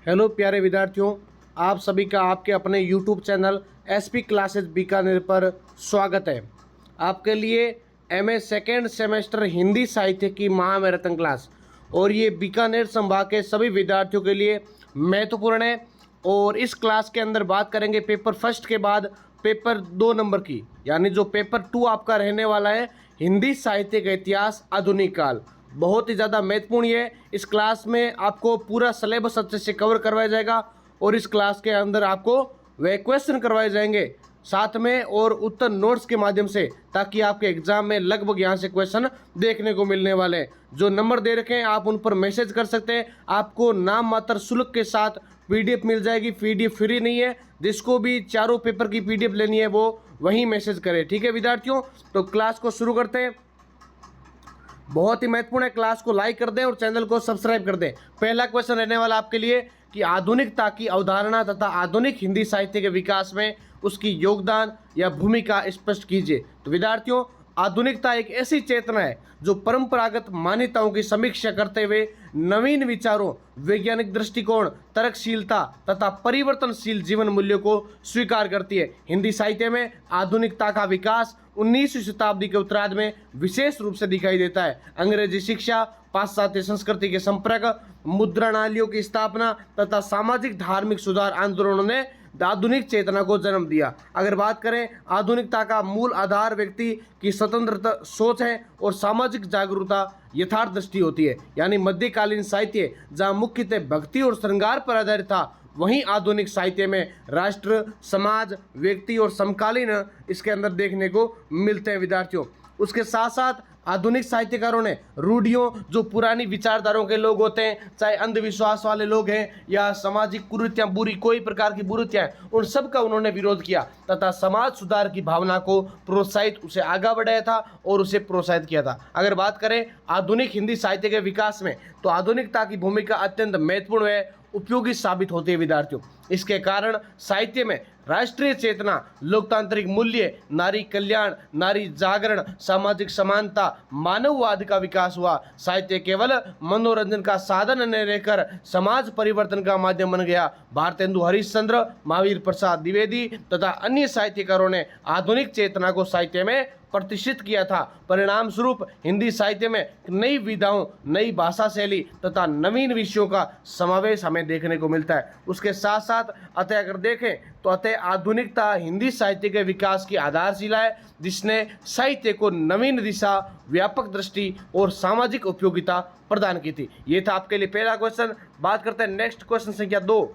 Hello प्यारे विद्यार्थियों, आप सभी का आपके अपने YouTube channel SP classes Bikaner पर स्वागत है। आपके लिए एमए सेकेंड सेमेस्टर हिंदी साहित्य की महामैराथन क्लास और ये बीकानेर संभाग के सभी विद्यार्थियों के लिए महत्वपूर्ण है। और इस क्लास के अंदर बात करेंगे पेपर फर्स्ट के बाद पेपर 2 नंबर की, यानी जो पेपर 2 आपका रहने वाला है हिंदी साहित्य का इतिहास आधुनिक काल। बहुत ही ज़्यादा महत्वपूर्ण है। इस क्लास में आपको पूरा सिलेबस अच्छे से कवर करवाया जाएगा और इस क्लास के अंदर आपको वे क्वेश्चन करवाए जाएंगे साथ में और उत्तर नोट्स के माध्यम से, ताकि आपके एग्जाम में लगभग यहाँ से क्वेश्चन देखने को मिलने वाले हैं। जो नंबर दे रखे हैं आप उन पर मैसेज कर सकते हैं। आपको नाम मात्र शुल्क के साथ पीडीएफ मिल जाएगी। पीडीएफ फ्री नहीं है, जिसको भी चारों पेपर की पीडीएफ लेनी है वो वहीं मैसेज करे। ठीक है विद्यार्थियों, तो क्लास को शुरू करते हैं। बहुत ही महत्वपूर्ण है, क्लास को लाइक कर दें और चैनल को सब्सक्राइब कर दें। पहला क्वेश्चन रहने वाला आपके लिए कि आधुनिकता की अवधारणा तथा आधुनिक हिंदी साहित्य के विकास में उसकी योगदान या भूमिका स्पष्ट कीजिए। तो विद्यार्थियों, आधुनिकता एक ऐसी चेतना है जो परंपरागत मान्यताओं की समीक्षा करते हुए नवीन विचारों, वैज्ञानिक दृष्टिकोण, तर्कशीलता तथा परिवर्तनशील जीवन मूल्यों को स्वीकार करती है। हिंदी साहित्य में आधुनिकता का विकास 19वीं शताब्दी के उत्तरार्ध में विशेष रूप से दिखाई देता है। अंग्रेजी शिक्षा, पाश्चात्य संस्कृति के संपर्क, मुद्रणालयों की स्थापना तथा सामाजिक धार्मिक सुधार आंदोलनों ने आधुनिक चेतना को जन्म दिया। अगर बात करें, आधुनिकता का मूल आधार व्यक्ति की स्वतंत्र सोच है और सामाजिक जागरूकता यथार्थ दृष्टि होती है। यानी मध्यकालीन साहित्य जहाँ मुख्यतः भक्ति और श्रृंगार पर आधारित था, वहीं आधुनिक साहित्य में राष्ट्र, समाज, व्यक्ति और समकालीन इसके अंदर देखने को मिलते हैं विद्यार्थियों। उसके साथ साथ आधुनिक साहित्यकारों ने रूढ़ियों, जो पुरानी विचारधाराओं के लोग होते हैं, चाहे अंधविश्वास वाले लोग हैं या सामाजिक कुरीतियाँ, बुरी कोई प्रकार की बुरीतियाँ हैं, उन सब का उन्होंने विरोध किया तथा समाज सुधार की भावना को प्रोत्साहित, उसे आगे बढ़ाया था और उसे प्रोत्साहित किया था। अगर बात करें आधुनिक हिंदी साहित्य के विकास में, तो आधुनिकता की भूमिका अत्यंत महत्वपूर्ण है, उपयोगी साबित होती है विद्यार्थियों। इसके कारण साहित्य में राष्ट्रीय चेतना, लोकतांत्रिक मूल्य, नारी कल्याण, नारी जागरण, सामाजिक समानता, मानववाद का विकास हुआ। साहित्य केवल मनोरंजन का साधन न रहकर समाज परिवर्तन का माध्यम बन गया। भारतेंदु हरिश्चंद्र, महावीर प्रसाद द्विवेदी तथा अन्य साहित्यकारों ने आधुनिक चेतना को साहित्य में प्रतिष्ठित किया था। परिणाम स्वरूप हिंदी साहित्य में नई विधाओं, नई भाषा शैली तथा नवीन विषयों का समावेश हमें देखने को मिलता है। उसके साथ साथ अतः अगर देखें तो अतः आधुनिकता हिंदी साहित्य के विकास की आधारशिला है, जिसने साहित्य को नवीन दिशा, व्यापक दृष्टि और सामाजिक उपयोगिता प्रदान की थी। ये था आपके लिए पहला क्वेश्चन। बात करते हैं नेक्स्ट क्वेश्चन संख्या 2।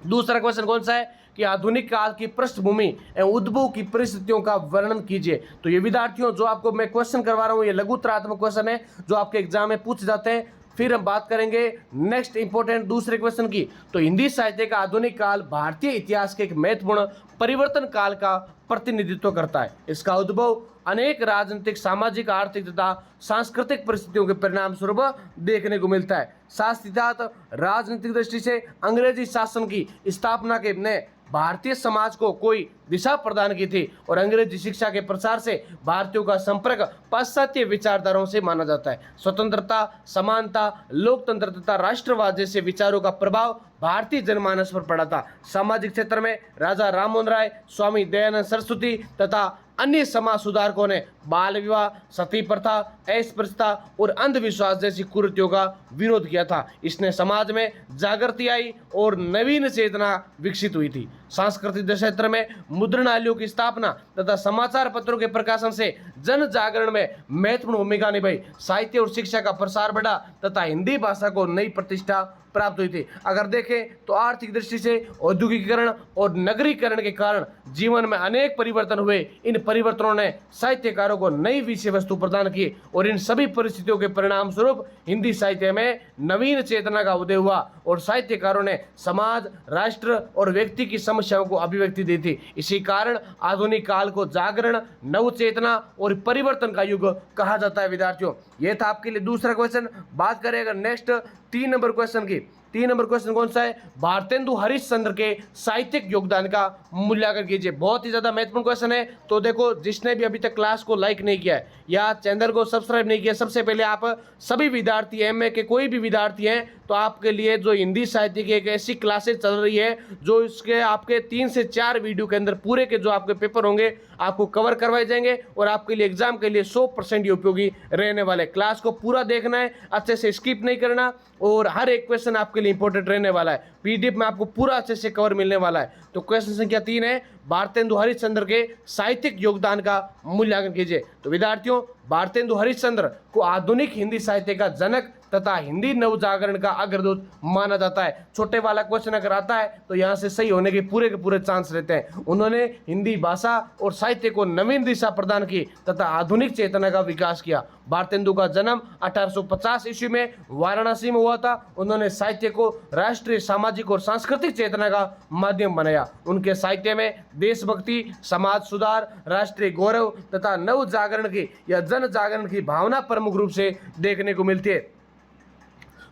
दूसरा क्वेश्चन कौन सा है कि आधुनिक काल की पृष्ठभूमि एवं उद्भव की परिस्थितियों का वर्णन कीजिए। तो ये विद्यार्थियों, जो आपको मैं क्वेश्चन करवा रहा हूँ, ये लघुतरात्मक क्वेश्चन है जो आपके एग्जाम में पूछ जाते हैं। फिर हम बात करेंगे नेक्स्ट इंपॉर्टेंट दूसरे क्वेश्चन की। तो हिंदी साहित्य का आधुनिक काल भारतीय इतिहास के एक महत्वपूर्ण परिवर्तन काल का प्रतिनिधित्व करता है। इसका उद्भव अनेक राजनीतिक, सामाजिक, आर्थिक तथा सांस्कृतिक परिस्थितियों के परिणाम स्वरूप देखने को मिलता है। साथ राजनीतिक दृष्टि से अंग्रेजी शासन की स्थापना के ने भारतीय समाज को कोई दिशा प्रदान की थी और अंग्रेजी शिक्षा के प्रसार से भारतीयों का संपर्क पाश्चात्य विचारधाराओं से माना जाता है। स्वतंत्रता, समानता, लोकतंत्र तथा राष्ट्रवाद जैसे विचारों का प्रभाव भारतीय जनमानस पर पड़ा था। सामाजिक क्षेत्र में राजा राममोहन राय, स्वामी दयानंद सरस्वती तथा अन्य समाज सुधारकों ने बाल विवाह, सती प्रथा, अस्पृश्यता और अंधविश्वास जैसी कुरीतियों का विरोध किया था। इसने समाज में जागृति आई और नवीन चेतना विकसित हुई थी। सांस्कृतिक क्षेत्र में मुद्रणालयों की स्थापना तथा समाचार पत्रों के प्रकाशन से जन जागरण में महत्वपूर्ण भूमिका निभाई। साहित्य और शिक्षा का प्रसार बढ़ा तथा हिंदी भाषा को नई प्रतिष्ठा प्राप्त हुई थी। अगर देखें तो आर्थिक दृष्टि से औद्योगिकीकरण और नगरीकरण के कारण जीवन में अनेक परिवर्तन हुए। इन परिवर्तनों ने साहित्यकारों को नई विषय वस्तु प्रदान की और इन सभी परिस्थितियों के परिणाम स्वरूप हिंदी साहित्य में नवीन चेतना का उदय हुआ और साहित्यकारों ने समाज, राष्ट्र और व्यक्ति की समस्याओं को अभिव्यक्ति दी थी। इसी कारण आधुनिक काल को जागरण, नव चेतना और परिवर्तन का युग कहा जाता है विद्यार्थियों। यह था आपके लिए दूसरा क्वेश्चन। बात करें अगर नेक्स्ट 3 नंबर क्वेश्चन की, 3 नंबर क्वेश्चन कौन सा है, भारतेंदु हरिश्चंद्र के साहित्यिक योगदान का मूल्यांकन कीजिए। बहुत ही ज्यादा महत्वपूर्ण क्वेश्चन है। तो देखो, जिसने भी अभी तक क्लास को लाइक नहीं किया है या चैनल को सब्सक्राइब नहीं किया, सबसे पहले आप सभी विद्यार्थी एमए के कोई भी विद्यार्थी हैं तो आपके लिए जो हिंदी साहित्य की एक ऐसी क्लासेस चल रही है जो इसके आपके 3 से 4 वीडियो के अंदर पूरे के जो आपके पेपर होंगे आपको कवर करवाए जाएंगे और आपके लिए एग्जाम के लिए 100% उपयोगी रहने वाले। क्लास को पूरा देखना है, अच्छे से स्किप नहीं करना और हर एक क्वेश्चन आपके लिए इंपॉर्टेंट रहने वाला है। पीडीएफ में आपको पूरा अच्छे से कवर मिलने वाला है। तो क्वेश्चन संख्या 3 है, भारतेंदु हरिश्चंद्र के साहित्यिक योगदान का मूल्यांकन कीजिए। तो विद्यार्थियों, भारतेंदु हरिश्चंद्र को आधुनिक हिंदी साहित्य का जनक तथा हिंदी नवजागरण का अग्रदूत माना जाता है। छोटे वाला क्वेश्चन अगर आता है तो यहाँ से सही होने के पूरे चांस रहते हैं। उन्होंने हिंदी भाषा और साहित्य को नवीन दिशा प्रदान की तथा आधुनिक चेतना का विकास किया। भारतेंदु का जन्म 1850 ईस्वी में वाराणसी में हुआ था। उन्होंने साहित्य को राष्ट्रीय, सामाजिक और सांस्कृतिक चेतना का माध्यम बनाया। उनके साहित्य में देशभक्ति, समाज सुधार, राष्ट्रीय गौरव तथा नव जागरण की या जन जागरण की भावना प्रमुख रूप से देखने को मिलती है।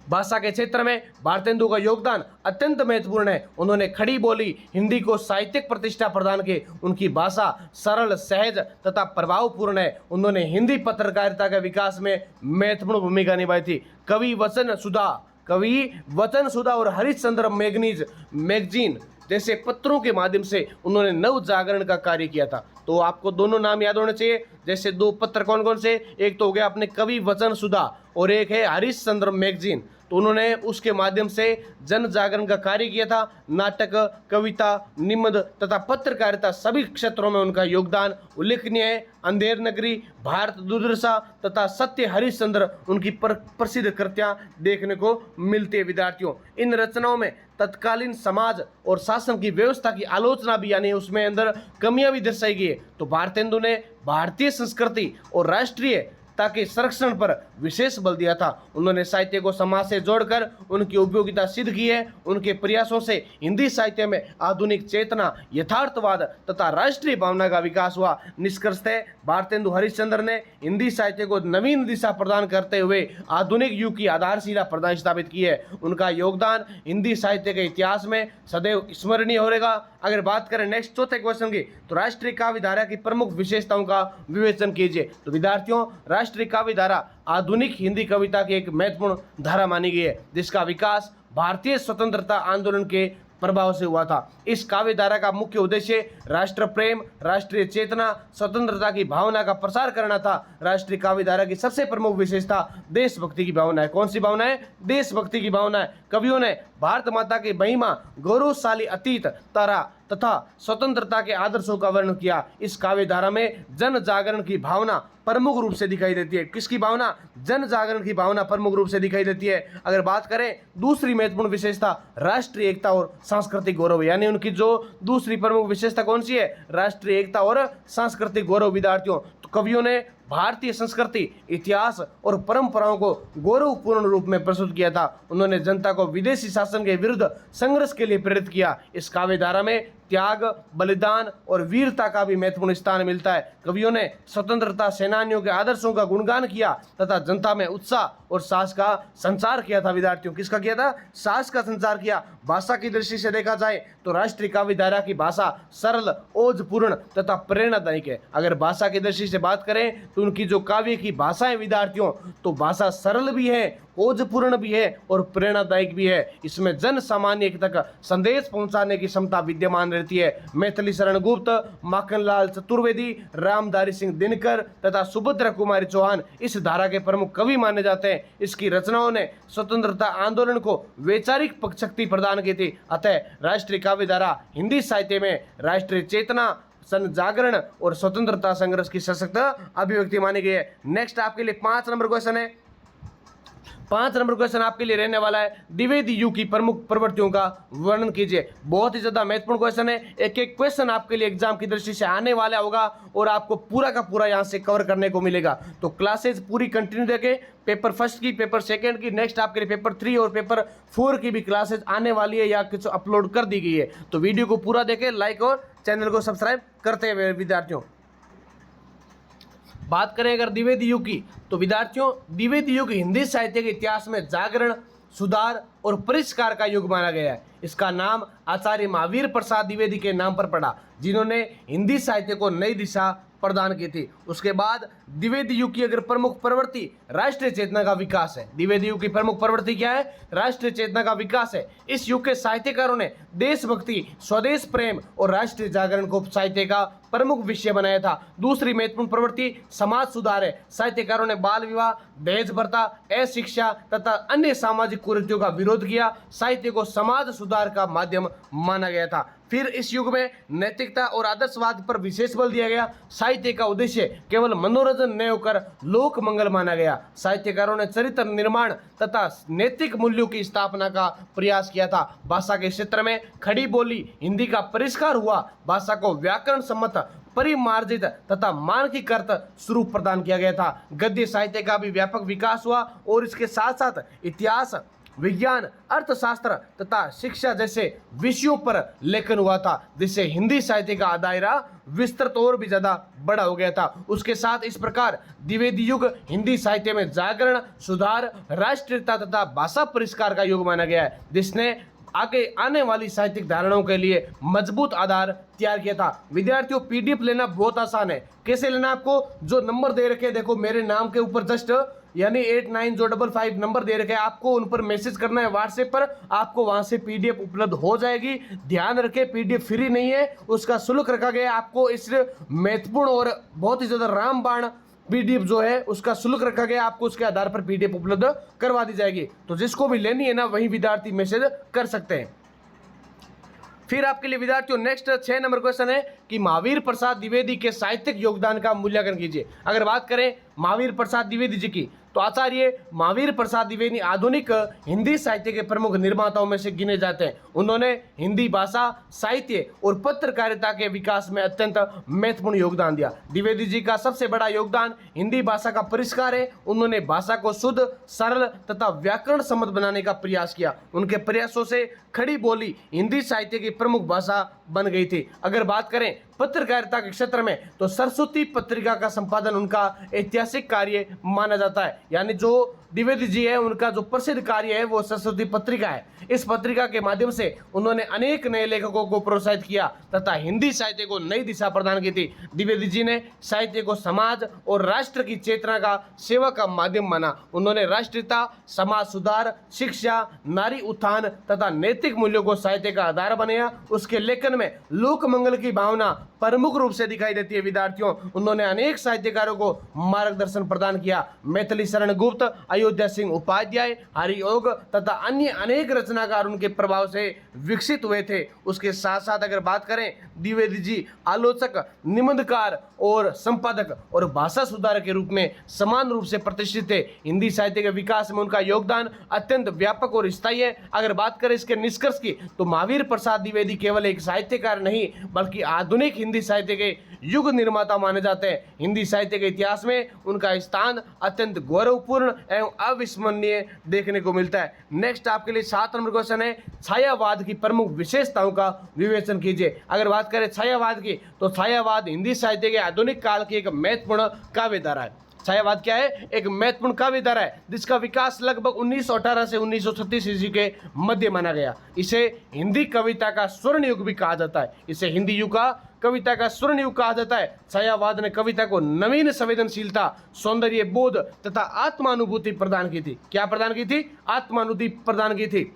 भाषा के क्षेत्र में भारतेंदु का योगदान अत्यंत महत्वपूर्ण है। उन्होंने खड़ी बोली हिंदी को साहित्यिक प्रतिष्ठा प्रदान की। उनकी भाषा सरल, सहज तथा प्रभावपूर्ण है। उन्होंने हिंदी पत्रकारिता के विकास में महत्वपूर्ण भूमिका निभाई थी। कवि वचन सुधा और हरिश्चंद्र मैगजीन जैसे पत्रों के माध्यम से उन्होंने नव जागरण का कार्य किया था। तो आपको दोनों नाम याद होने चाहिए। जैसे 2 पत्र कौन कौन से, एक तो हो गया अपने कवि वचन सुधा और एक है हरिश्चंद्र मैगजीन। तो उन्होंने उसके माध्यम से जन जागरण का कार्य किया था। नाटक, कविता, निबंध तथा पत्रकारिता सभी क्षेत्रों में उनका योगदान उल्लेखनीय है। अंधेर नगरी, भारत दुर्दशा तथा सत्य हरिश्चंद्र उनकी प्रसिद्ध कृतियां देखने को मिलती है। विद्यार्थियों, इन रचनाओं में तत्कालीन समाज और शासन की व्यवस्था की आलोचना भी यानी उसमें अंदर कमियां भी दर्शाई गई है। तो भारतेंदु ने भारतीय संस्कृति और राष्ट्रीय ताकि संरक्षण पर विशेष बल दिया था। उन्होंने साहित्य को समाज से जोड़कर उनकी उपयोगिता सिद्ध की है। उनके प्रयासों से हिंदी साहित्य में आधुनिक चेतना, यथार्थवाद तथा राष्ट्रीय भावना का विकास हुआ। निष्कर्षतः भारतेंदु हरिश्चंद्र ने हिंदी साहित्य को नवीन दिशा प्रदान करते हुए आधुनिक युग की आधारशिला प्रदान स्थापित की है। उनका योगदान हिंदी साहित्य के इतिहास में सदैव स्मरणीय रहेगा। अगर बात करें नेक्स्ट चौथे क्वेश्चन की, तो राष्ट्रीय काव्य धारा की प्रमुख विशेषताओं का विवेचन कीजिए। तो विद्यार्थियों, राष्ट्रीय काव्य धारा आधुनिक हिंदी कविता की एक महत्वपूर्ण धारा मानी गई है, जिसका विकास भारतीय स्वतंत्रता आंदोलन के प्रभाव से हुआ था। इस काव्य धारा का मुख्य उद्देश्य राष्ट्र प्रेम, राष्ट्रीय चेतना, स्वतंत्रता की भावना का प्रसार करना था। राष्ट्रीय काव्य धारा की सबसे प्रमुख विशेषता देशभक्ति की भावना है। कौन सी भावना है? देशभक्ति की भावना है। कवियों ने भारत माता की महिमा, गौरवशाली अतीत तथा स्वतंत्रता के आदर्शों का वर्णन किया। इस काव्य धारा में जन जागरण की भावना प्रमुख रूप से दिखाई देती है। किसकी भावना? जन जागरण की भावना प्रमुख रूप से दिखाई देती है। अगर बात करें दूसरी महत्वपूर्ण विशेषता राष्ट्रीय एकता और सांस्कृतिक गौरव, यानी उनकी जो दूसरी प्रमुख विशेषता कौन सी है? राष्ट्रीय एकता और सांस्कृतिक गौरव। विद्यार्थियों, तो कवियों ने भारतीय संस्कृति, इतिहास और परंपराओं को गौरवपूर्ण रूप में प्रस्तुत किया था। उन्होंने जनता को विदेशी शासन के विरुद्ध संघर्ष के लिए प्रेरित किया। इस काव्य धारा में त्याग, बलिदान और वीरता का भी महत्वपूर्ण स्थान मिलता है। कवियों ने स्वतंत्रता सेनानियों के आदर्शों का गुणगान किया तथा जनता में उत्साह और साहस का संचार किया था। विद्यार्थियों, किसका किया था? साहस का संचार किया। भाषा की दृष्टि से देखा जाए तो राष्ट्रीय काव्य धारा की भाषा सरल, ओजपूर्ण तथा प्रेरणादायक है। अगर भाषा की दृष्टि से बात करें तो उनकी जो काव्य की भाषा है विद्यार्थियों, तो भाषा सरल भी है, ओजपूर्ण भी है और प्रेरणादायक भी है। इसमें जन सामान्य तक संदेश पहुंचाने की क्षमता विद्यमान रहती है। मैथिली शरण गुप्त, माखनलाल चतुर्वेदी, रामधारी सिंह दिनकर तथा सुभद्रा कुमारी चौहान इस धारा के प्रमुख कवि माने जाते हैं। इसकी रचनाओं ने स्वतंत्रता आंदोलन को वैचारिक शक्ति प्रदान की थी। अतः राष्ट्रीय काव्य धारा हिंदी साहित्य में राष्ट्रीय चेतना, जन जागरण और स्वतंत्रता संघर्ष की सशक्त अभिव्यक्ति मानी गई है। नेक्स्ट आपके लिए 5 नंबर क्वेश्चन है। 5 नंबर क्वेश्चन आपके लिए रहने वाला है, द्विवेदी युग की प्रमुख प्रवृत्तियों का वर्णन कीजिए। बहुत ही ज्यादा महत्वपूर्ण क्वेश्चन है। एक एक क्वेश्चन आपके लिए एग्जाम की दृष्टि से आने वाला होगा और आपको पूरा का पूरा यहाँ से कवर करने को मिलेगा। तो क्लासेज पूरी कंटिन्यू देखें। पेपर फर्स्ट की, पेपर सेकंड की, नेक्स्ट आपके लिए पेपर 3 और पेपर 4 की भी क्लासेज आने वाली है या कुछ अपलोड कर दी गई है। तो वीडियो को पूरा देखें, लाइक और चैनल को सब्सक्राइब करते हुए। विद्यार्थियों, बात करें अगर द्विवेदी युग की, तो विद्यार्थियों द्विवेदी युग हिंदी साहित्य के इतिहास में जागरण, सुधार और परिष्कार का युग माना गया है। इसका नाम आचार्य महावीर प्रसाद द्विवेदी के नाम पर पड़ा, जिन्होंने हिंदी साहित्य को नई दिशा प्रदान की थी। उसके बाद द्विवेदी युग की अगर प्रमुख प्रवृत्ति राष्ट्रीय चेतना का विकास है। द्विवेदी युग की प्रमुख प्रवृत्ति क्या है? राष्ट्रीय चेतना का विकास है। इस युग के साहित्यकारों ने देशभक्ति, स्वदेश प्रेम और राष्ट्रीय जागरण को साहित्य का प्रमुख विषय बनाया था। दूसरी महत्वपूर्ण प्रवृत्ति समाज सुधार है। साहित्यकारों ने बाल विवाह, दहेज प्रथा, अशिक्षा तथा अन्य सामाजिक कुरीतियों का विरोध किया। साहित्य को समाज सुधार का माध्यम माना गया था। फिर इस युग में नैतिकता और आदर्शवाद पर विशेष बल दिया गया। साहित्य का उद्देश्य केवल मनोरंजन न होकर लोक मंगल माना गया। साहित्यकारों ने चरित्र निर्माण तथा नैतिक मूल्यों की स्थापना का प्रयास किया था। भाषा के क्षेत्र में खड़ी बोली हिंदी का परिष्कार हुआ। भाषा को व्याकरण सम्मत, परिमार्जित तथा मानकीकृत स्वरूप प्रदान किया गया था। गद्य साहित्य का भी व्यापक विकास हुआ और इसके साथ साथ इतिहास, विज्ञान, अर्थशास्त्र तथा शिक्षा जैसे विषयों पर लेखन हुआ था, जिससे हिंदी साहित्य का दायरा विस्तृत और भी ज्यादा बड़ा हो गया था। उसके साथ इस प्रकार द्विवेदी युग हिंदी साहित्य में जागरण, सुधार, राष्ट्रीयता तथा भाषा परिष्कार का युग माना गया है, जिसने आगे आने वाली साहित्यिक धारणाओं के लिए मजबूत आधार तैयार किया था। विद्यार्थियों, पीडीएफ लेना बहुत आसान है। कैसे लेना? आपको जो नंबर दे रखे हैं, देखो मेरे नाम के ऊपर जस्ट यानी 8955 नंबर दे रखे हैं, आपको उन पर मैसेज करना है व्हाट्सएप पर, आपको वहां से पीडीएफ उपलब्ध हो जाएगी। ध्यान रखें, पीडीएफ फ्री नहीं है, उसका शुल्क रखा गया है। आपको इस महत्वपूर्ण और बहुत ही ज्यादा रामबाण पीडीएफ जो है उसका शुल्क रखा गया, आपको उसके आधार पर पीडीएफ उपलब्ध करवा दी जाएगी। तो जिसको भी लेनी है ना, वही विद्यार्थी मैसेज कर सकते हैं। फिर आपके लिए विद्यार्थियों नेक्स्ट 6 नंबर क्वेश्चन है कि महावीर प्रसाद द्विवेदी के साहित्यिक योगदान का मूल्यांकन कीजिए। अगर बात करें महावीर प्रसाद द्विवेदी जी की, तो आचार्य महावीर प्रसाद द्विवेदी आधुनिक हिंदी साहित्य के प्रमुख निर्माताओं में से गिने जाते हैं। उन्होंने हिंदी भाषा, साहित्य और पत्रकारिता के विकास में अत्यंत महत्वपूर्ण योगदान दिया। द्विवेदी जी का सबसे बड़ा योगदान हिंदी भाषा का परिष्कार है। उन्होंने भाषा को शुद्ध, सरल तथा व्याकरण सम्मत बनाने का प्रयास किया। उनके प्रयासों से खड़ी बोली हिंदी साहित्य की प्रमुख भाषा बन गई थी। अगर बात करें पत्रकारिता के क्षेत्र में, तो सरस्वती पत्रिका का संपादन उनका ऐतिहासिक कार्य माना जाता है। यानी जो द्विवेदी जी है, उनका जो प्रसिद्ध कार्य है वो सरस्वती पत्रिका है। इस पत्रिका के माध्यम से उन्होंने अनेक नए लेखकों को प्रोत्साहित किया तथा हिंदी साहित्य को नई दिशा प्रदान की थी। द्विवेदी जी ने साहित्य को समाज और राष्ट्र की चेतना का सेवा का माध्यम माना। उन्होंने राष्ट्रीयता, समाज सुधार, शिक्षा, नारी उत्थान तथा नैतिक मूल्यों को साहित्य का आधार बनाया। उसके लेखन में लोक मंगल की भावना प्रमुख रूप से दिखाई देती है। विद्यार्थियों, उन्होंने अनेक साहित्यकारों को मार्गदर्शन प्रदान किया। मैथिली शरण गुप्त, अयोध्या सिंह उपाध्याय, हरियोग तथा अन्य अनेक रचनाकार उनके प्रभाव से विकसित हुए थे। उसके साथ साथ अगर बात करें, द्विवेदी जी आलोचक, निबंधकार और संपादक और भाषा सुधारक के रूप में समान रूप से प्रतिष्ठित थे। हिंदी साहित्य के विकास में उनका योगदान अत्यंत व्यापक और स्थायी है। अगर बात करें इसके निष्कर्ष की, तो महावीर प्रसाद द्विवेदी केवल एक साहित्यकार नहीं, बल्कि आधुनिक हिंदी साहित्य के युग निर्माता माने जाते हैं। हिंदी साहित्य के इतिहास में उनका स्थान अत्यंत गौरवपूर्ण एवं अविस्मरणीय देखने को मिलता है। नेक्स्ट आपके लिए 7 नंबर क्वेश्चन है, छायावाद की प्रमुख विशेषताओं का विवेचन कीजिए। अगर बात करें छायावाद की, तो छायावाद हिंदी साहित्य के आधुनिक काल की एक महत्वपूर्ण काव्य धारा है। छायावाद क्या है? एक महत्वपूर्ण काव्य धारा है जिसका विकास लगभग 1918 से 1936 ईस्वी के मध्य माना गया। इसे हिंदी कविता का स्वर्ण युग भी कहा जाता है। इसे हिंदी युग का कविता का स्वर्ण युग कहा जाता है। छायावाद ने कविता को नवीन संवेदनशीलता, सौंदर्य बोध तथा आत्मानुभूति प्रदान की थी। क्या प्रदान की थी? आत्मानुभूति प्रदान की थी।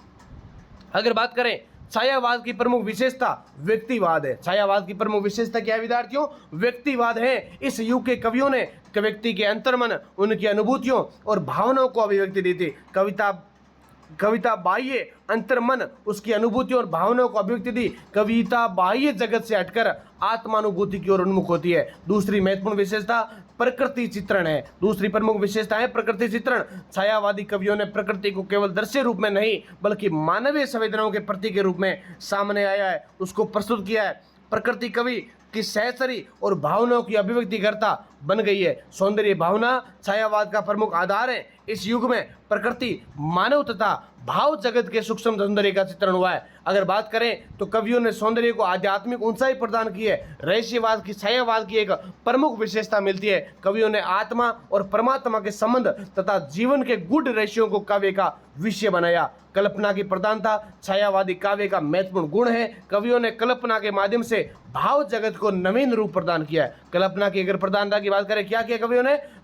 अगर बात करें छायावाद की प्रमुख विशेषता, व्यक्तिवाद है। छायावाद की प्रमुख विशेषता क्या है विद्यार्थियों? व्यक्तिवाद है। इस युग के कवियों ने व्यक्ति के अंतर्मन, उनकी अनुभूतियों और भावनाओं को अभिव्यक्ति दी थी। कविता बाह्य अंतर्मन, उसकी अनुभूतियों और भावनाओं को अभिव्यक्ति दी। कविता बाह्य जगत से हटकर आत्मानुभूति की ओर उन्मुख होती है। दूसरी महत्वपूर्ण विशेषता प्रकृति चित्रण है। दूसरी प्रमुख विशेषता है प्रकृति चित्रण। छायावादी कवियों ने प्रकृति को केवल दृश्य रूप में नहीं, बल्कि मानवीय संवेदनाओं के प्रतीक के रूप में सामने आया है, उसको प्रस्तुत किया है। प्रकृति कवि की सहचरी और भावनाओं की अभिव्यक्ति करता बन गई है। सौंदर्य भावना छायावाद का प्रमुख आधार है। इस युग में प्रकृति, मानव तथा भाव जगत के सूक्ष्म सौंदर्य का चित्रण हुआ है। अगर बात करें तो कवियों ने सौंदर्य को आध्यात्मिक ऊंचाई प्रदान की है। रहस्यवाद की छायावाद की एक प्रमुख विशेषता मिलती है। कवियों ने आत्मा और परमात्मा के संबंध तथा जीवन के गूढ़ रहस्यों को काव्य का विषय बनाया। कल्पना की प्रधानता छायावादी काव्य का महत्वपूर्ण गुण है। कवियों ने कल्पना के माध्यम से भाव जगत को नवीन रूप प्रदान किया है। कल्पना की अगर प्रधानता की बात करें, क्या किया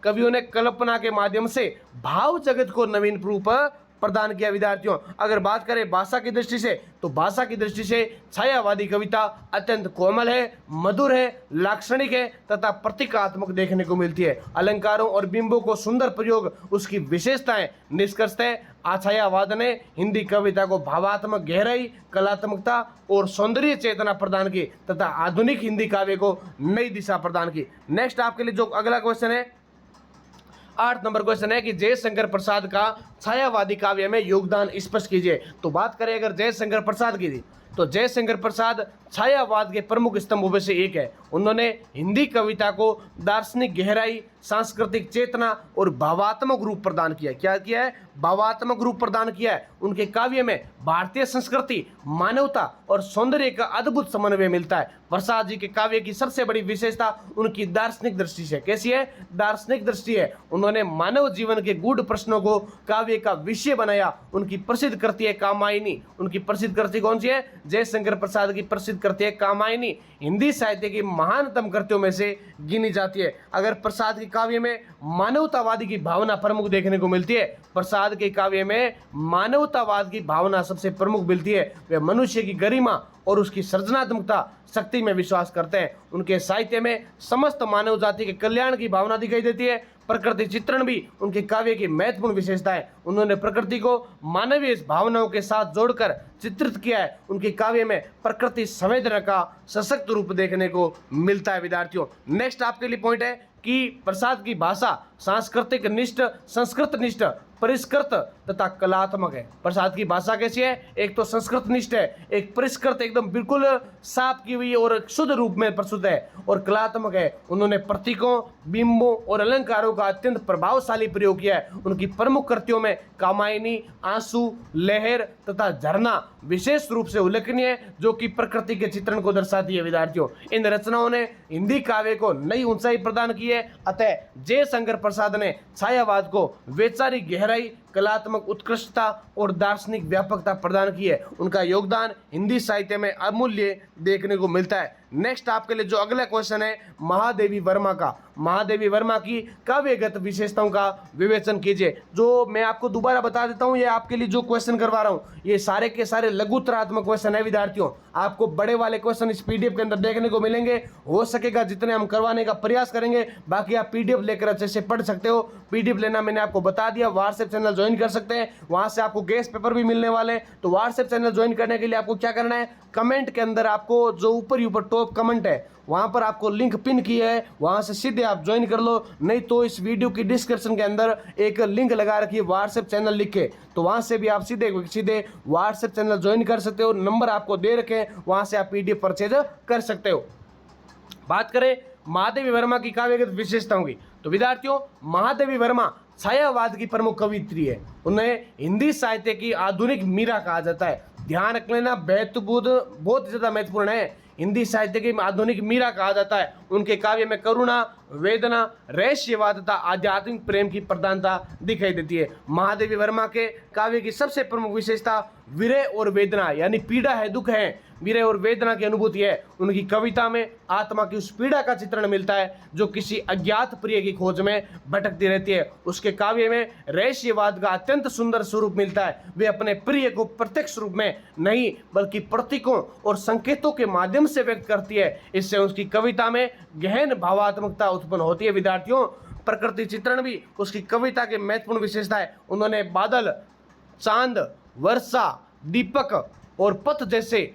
कवियों ने कल्पना के माध्यम से भाव जगत को नवीन रूप प्रदान किया। विद्यार्थियों, अगर बात करें भाषा की दृष्टि से, तो भाषा की दृष्टि से छायावादी कविता अत्यंत कोमल है, मधुर है, लाक्षणिक है तथा प्रतीकात्मक देखने को मिलती है। अलंकारों और बिंबों को सुंदर प्रयोग उसकी विशेषताएं। निष्कर्षतः छायावाद ने हिंदी कविता को भावात्मक गहराई, कलात्मकता और सौंदर्य चेतना प्रदान की तथा आधुनिक हिंदी काव्य को नई दिशा प्रदान की। नेक्स्ट आपके लिए जो अगला क्वेश्चन है, 8 नंबर क्वेश्चन है कि जयशंकर प्रसाद का छायावादी काव्य में योगदान स्पष्ट कीजिए। तो बात करें अगर जयशंकर प्रसाद की थी, तो जयशंकर प्रसाद छायावाद के प्रमुख स्तंभों में से एक है। उन्होंने हिंदी कविता को दार्शनिक गहराई, सांस्कृतिक चेतना और भावात्मक रूप प्रदान किया। क्या किया है? भावात्मक रूप प्रदान किया है। उनके काव्य में भारतीय संस्कृति, मानवता और सौंदर्य का अद्भुत समन्वय मिलता है। प्रसाद जी के काव्य की सबसे बड़ी विशेषता उनकी दार्शनिक दृष्टि से। कैसी है? दार्शनिक दृष्टि है। उन्होंने मानव जीवन के गूढ़ प्रश्नों को काव्य का विषय बनाया। उनकी प्रसिद्ध कृति है कामायनी। उनकी प्रसिद्ध कृति कौन सी है? जयशंकर प्रसाद की प्रसिद्ध कृति है कामायनी। हिंदी साहित्य की महानतम कृतियों में से गिनी जाती है। अगर प्रसाद के काव्य में मानवतावादी की भावना प्रमुख देखने को मिलती है, प्रसाद के काव्य में मानवतावाद की भावना सबसे प्रमुख मिलती है। वे मनुष्य की गरिमा और उसकी सृजनात्मकता शक्ति में विश्वास करते हैं। उनके साहित्य में समस्त मानव जाति के कल्याण की भावना दिखाई देती है। प्रकृति चित्रण भी उनके काव्य की महत्वपूर्ण विशेषता है। उन्होंने प्रकृति को मानवीय भावनाओं के साथ जोड़कर चित्रित किया है। उनके काव्य में प्रकृति संवेदना का सशक्त रूप देखने को मिलता है। विद्यार्थियों, नेक्स्ट आपके लिए पॉइंट है कि प्रसाद की भाषा सांस्कृतिक निष्ठ, संस्कृत निष्ठ, परिष्कृत तथा कलात्मक है। प्रसाद की भाषा कैसी है? एक तो संस्कृत निष्ठ है, एक परिष्कृत एकदम बिल्कुल साफ की हुई और शुद्ध रूप में प्रस्तुत है, और कलात्मक है। उन्होंने प्रतीकों, बिंबों और अलंकारों का अत्यंत प्रभावशाली प्रयोग किया है। उनकी प्रमुख कृतियों में कामायनी, आंसू, लहर तथा झरना विशेष रूप से उल्लेखनीय है, जो कि प्रकृति के चित्रण को दर्शाती है। विद्यार्थियों, इन रचनाओं ने हिंदी काव्य को नई ऊंचाई प्रदान की है। अतः जयशंकर प्रसाद ने छायावाद को वैचारिक गहराई, कलात्मक उत्कृष्टता और दार्शनिक व्यापकता प्रदान की है। उनका योगदान हिंदी साहित्य में अमूल्य देखने को मिलता है। नेक्स्ट आपके लिए जो अगला क्वेश्चन है, महादेवी वर्मा का। महादेवी वर्मा की काव्यगत विशेषताओं का विवेचन कीजिए। जो मैं आपको दोबारा बता देता हूं, ये आपके लिए जो क्वेश्चन करवा रहा हूं, ये सारे के सारे लघुतरात्मक क्वेश्चन है। विद्यार्थियों, आपको बड़े वाले क्वेश्चन इस पीडीएफ के अंदर देखने को मिलेंगे। हो सकेगा जितने हम करवाने का प्रयास करेंगे, बाकी आप पीडीएफ लेकर अच्छे से पढ़ सकते हो। पीडीएफ लेना मैंने आपको बता दिया। व्हाट्सएप चैनल ज्वाइन कर सकते हैं, वहां से आपको गेस्ट पेपर भी मिलने वाले हैं। तो व्हाट्सएप चैनल ज्वाइन करने के लिए आपको क्या करना है, कमेंट के अंदर आपको जो ऊपर ही ऊपर टॉप कमेंट है, वहां पर आपको लिंक पिन किया है, वहां से सीधे आप ज्वाइन कर लो। नहीं तो इस वीडियो की डिस्क्रिप्शन के अंदर एक लिंक लगा रखी है व्हाट्सएप चैनल लिख के, तो वहां से भी आप सीधे व्हाट्सएप चैनल ज्वाइन कर सकते हो। नंबर आपको दे रखे, वहां से आप पीडीएफ परचेज कर सकते हो। बात करें महादेवी वर्मा की काव्यगत विशेषताओं की, तो विद्यार्थियों, महादेवी वर्मा छायावाद की प्रमुख कवित्री है। उन्हें हिंदी साहित्य की आधुनिक मीरा कहा जाता है। ध्यान रख लेना, बहुत ज्यादा महत्वपूर्ण है। हिंदी साहित्य की आधुनिक मीरा कहा जाता है। उनके काव्य में करुणा, वेदना, रहस्यवाद तथा आध्यात्मिक प्रेम की प्रधानता दिखाई देती है। महादेवी वर्मा के काव्य की सबसे प्रमुख विशेषता विरह और वेदना, यानी पीड़ा है, दुख है, विरह और वेदना की अनुभूति है। उनकी कविता में आत्मा की उस पीड़ा का चित्रण मिलता है जो किसी अज्ञात प्रिय की खोज में भटकती रहती है। उसके काव्य में रहस्यवाद का अत्यंत सुंदर स्वरूप मिलता है। वे अपने प्रिय को प्रत्यक्ष रूप में नहीं बल्कि प्रतीकों और संकेतों के माध्यम से व्यक्त करती है। इससे उसकी कविता में गहन भावात्मकता उत्पन्न होती है। विद्यार्थियों, प्रकृति चित्रण भी उसकी कविता की महत्वपूर्ण विशेषता है। उन्होंने बादल, चांद, वर्षा, दीपक और पथ जैसे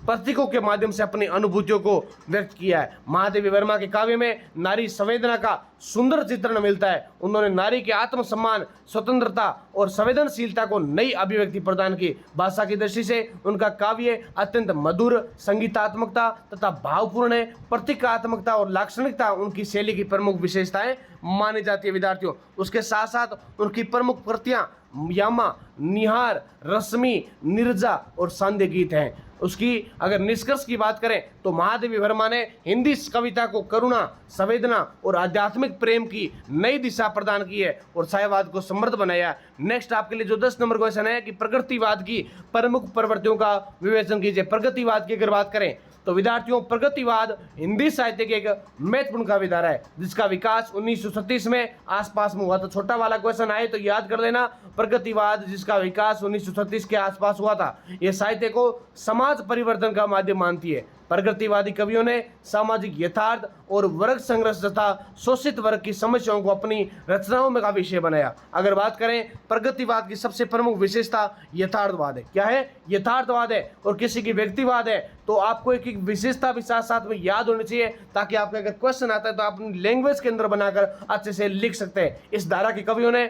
प्रतीकों के माध्यम से अपनी अनुभूतियों को व्यक्त किया है। महादेवी वर्मा के काव्य में नारी संवेदना का सुंदर चित्रण मिलता है। उन्होंने नारी के आत्मसम्मान, स्वतंत्रता और संवेदनशीलता को नई अभिव्यक्ति प्रदान की। भाषा की दृष्टि से उनका काव्य अत्यंत मधुर, संगीतात्मकता तथा भावपूर्ण है। प्रतीकात्मकता और लाक्षणिकता उनकी शैली की प्रमुख विशेषताएं मानी जाती है विद्यार्थियों। उसके साथ साथ उनकी प्रमुख कृतियां यामा, निहार, रश्मि, निर्जा और सांध्य गीत हैं। उसकी अगर निष्कर्ष की बात करें तो महादेवी वर्मा ने हिंदी कविता को करुणा, संवेदना और आध्यात्मिक प्रेम की नई दिशा प्रदान की है और साह्यवाद को समृद्ध बनाया। नेक्स्ट आपके लिए जो 10 नंबर क्वेश्चन है कि प्रगतिवाद की प्रमुख प्रवृत्तियों का विवेचन कीजिए। प्रगतिवाद की अगर बात करें तो विद्यार्थियों, प्रगतिवाद हिंदी साहित्य की एक महत्वपूर्ण काव्यधारा है जिसका विकास 1936 में आसपास में हुआ। तो छोटा वाला क्वेश्चन आए तो याद कर लेना, प्रगतिवाद जिसका विकास 1936 के आसपास हुआ था। यह साहित्य को समाज परिवर्तन का माध्यम मानती है। प्रगतिवादी कवियों ने सामाजिक यथार्थ और वर्ग संघर्ष तथा शोषित वर्ग की समस्याओं को अपनी रचनाओं में का विषय बनाया। अगर बात करें प्रगतिवाद की सबसे प्रमुख विशेषता यथार्थवाद है। क्या है? यथार्थवाद है। और किसी की व्यक्तिवाद है तो आपको एक एक विशेषता भी साथ साथ में याद होनी चाहिए ताकि आपका अगर क्वेश्चन आता है तो आप अपनी लैंग्वेज के अंदर बनाकर अच्छे से लिख सकते हैं। इस धारा के कवियों ने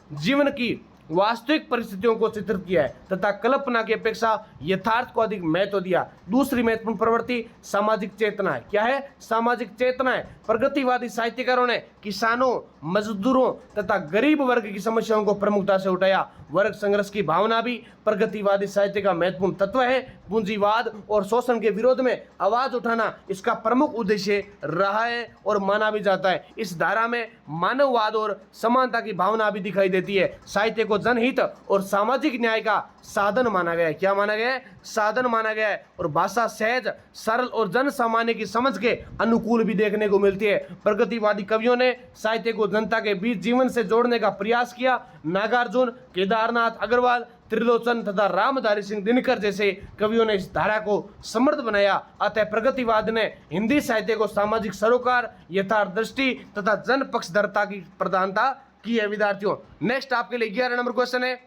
जीवन की वास्तविक परिस्थितियों को चित्रित किया है तथा कल्पना की अपेक्षा यथार्थ को अधिक महत्व दिया। दूसरी महत्वपूर्ण प्रवृत्ति सामाजिक चेतना है। क्या है? सामाजिक चेतना है। प्रगतिवादी साहित्यकारों ने किसानों, मजदूरों तथा गरीब वर्ग की समस्याओं को प्रमुखता से उठाया। वर्ग संघर्ष की भावना भी प्रगतिवादी साहित्य का महत्वपूर्ण तत्व है। पूंजीवाद और शोषण के विरोध में आवाज उठाना इसका प्रमुख उद्देश्य रहा है और माना भी जाता है। इस धारा में मानववाद और समानता की भावना भी दिखाई देती है। साहित्य को जनहित और सामाजिक न्याय का साधन माना गया है। क्या माना गया है? साधन माना गया है। और भाषा सहज, सरल और जन सामान्य की समझ के अनुकूल भी देखने को मिलती है। प्रगतिवादी कवियों ने साहित्य को जनता के बीच जीवन से जोड़ने का प्रयास किया। नागार्जुन, केदारनाथ अग्रवाल, त्रिलोचन तथा रामधारी सिंह दिनकर जैसे कवियों ने इस धारा को समृद्ध बनाया। अतः प्रगतिवाद ने हिंदी साहित्य को सामाजिक सरोकार, यथार्थ दृष्टि तथा जन पक्षधरता की प्रधानता की है विद्यार्थियों। नेक्स्ट आपके लिए 11 नंबर क्वेश्चन है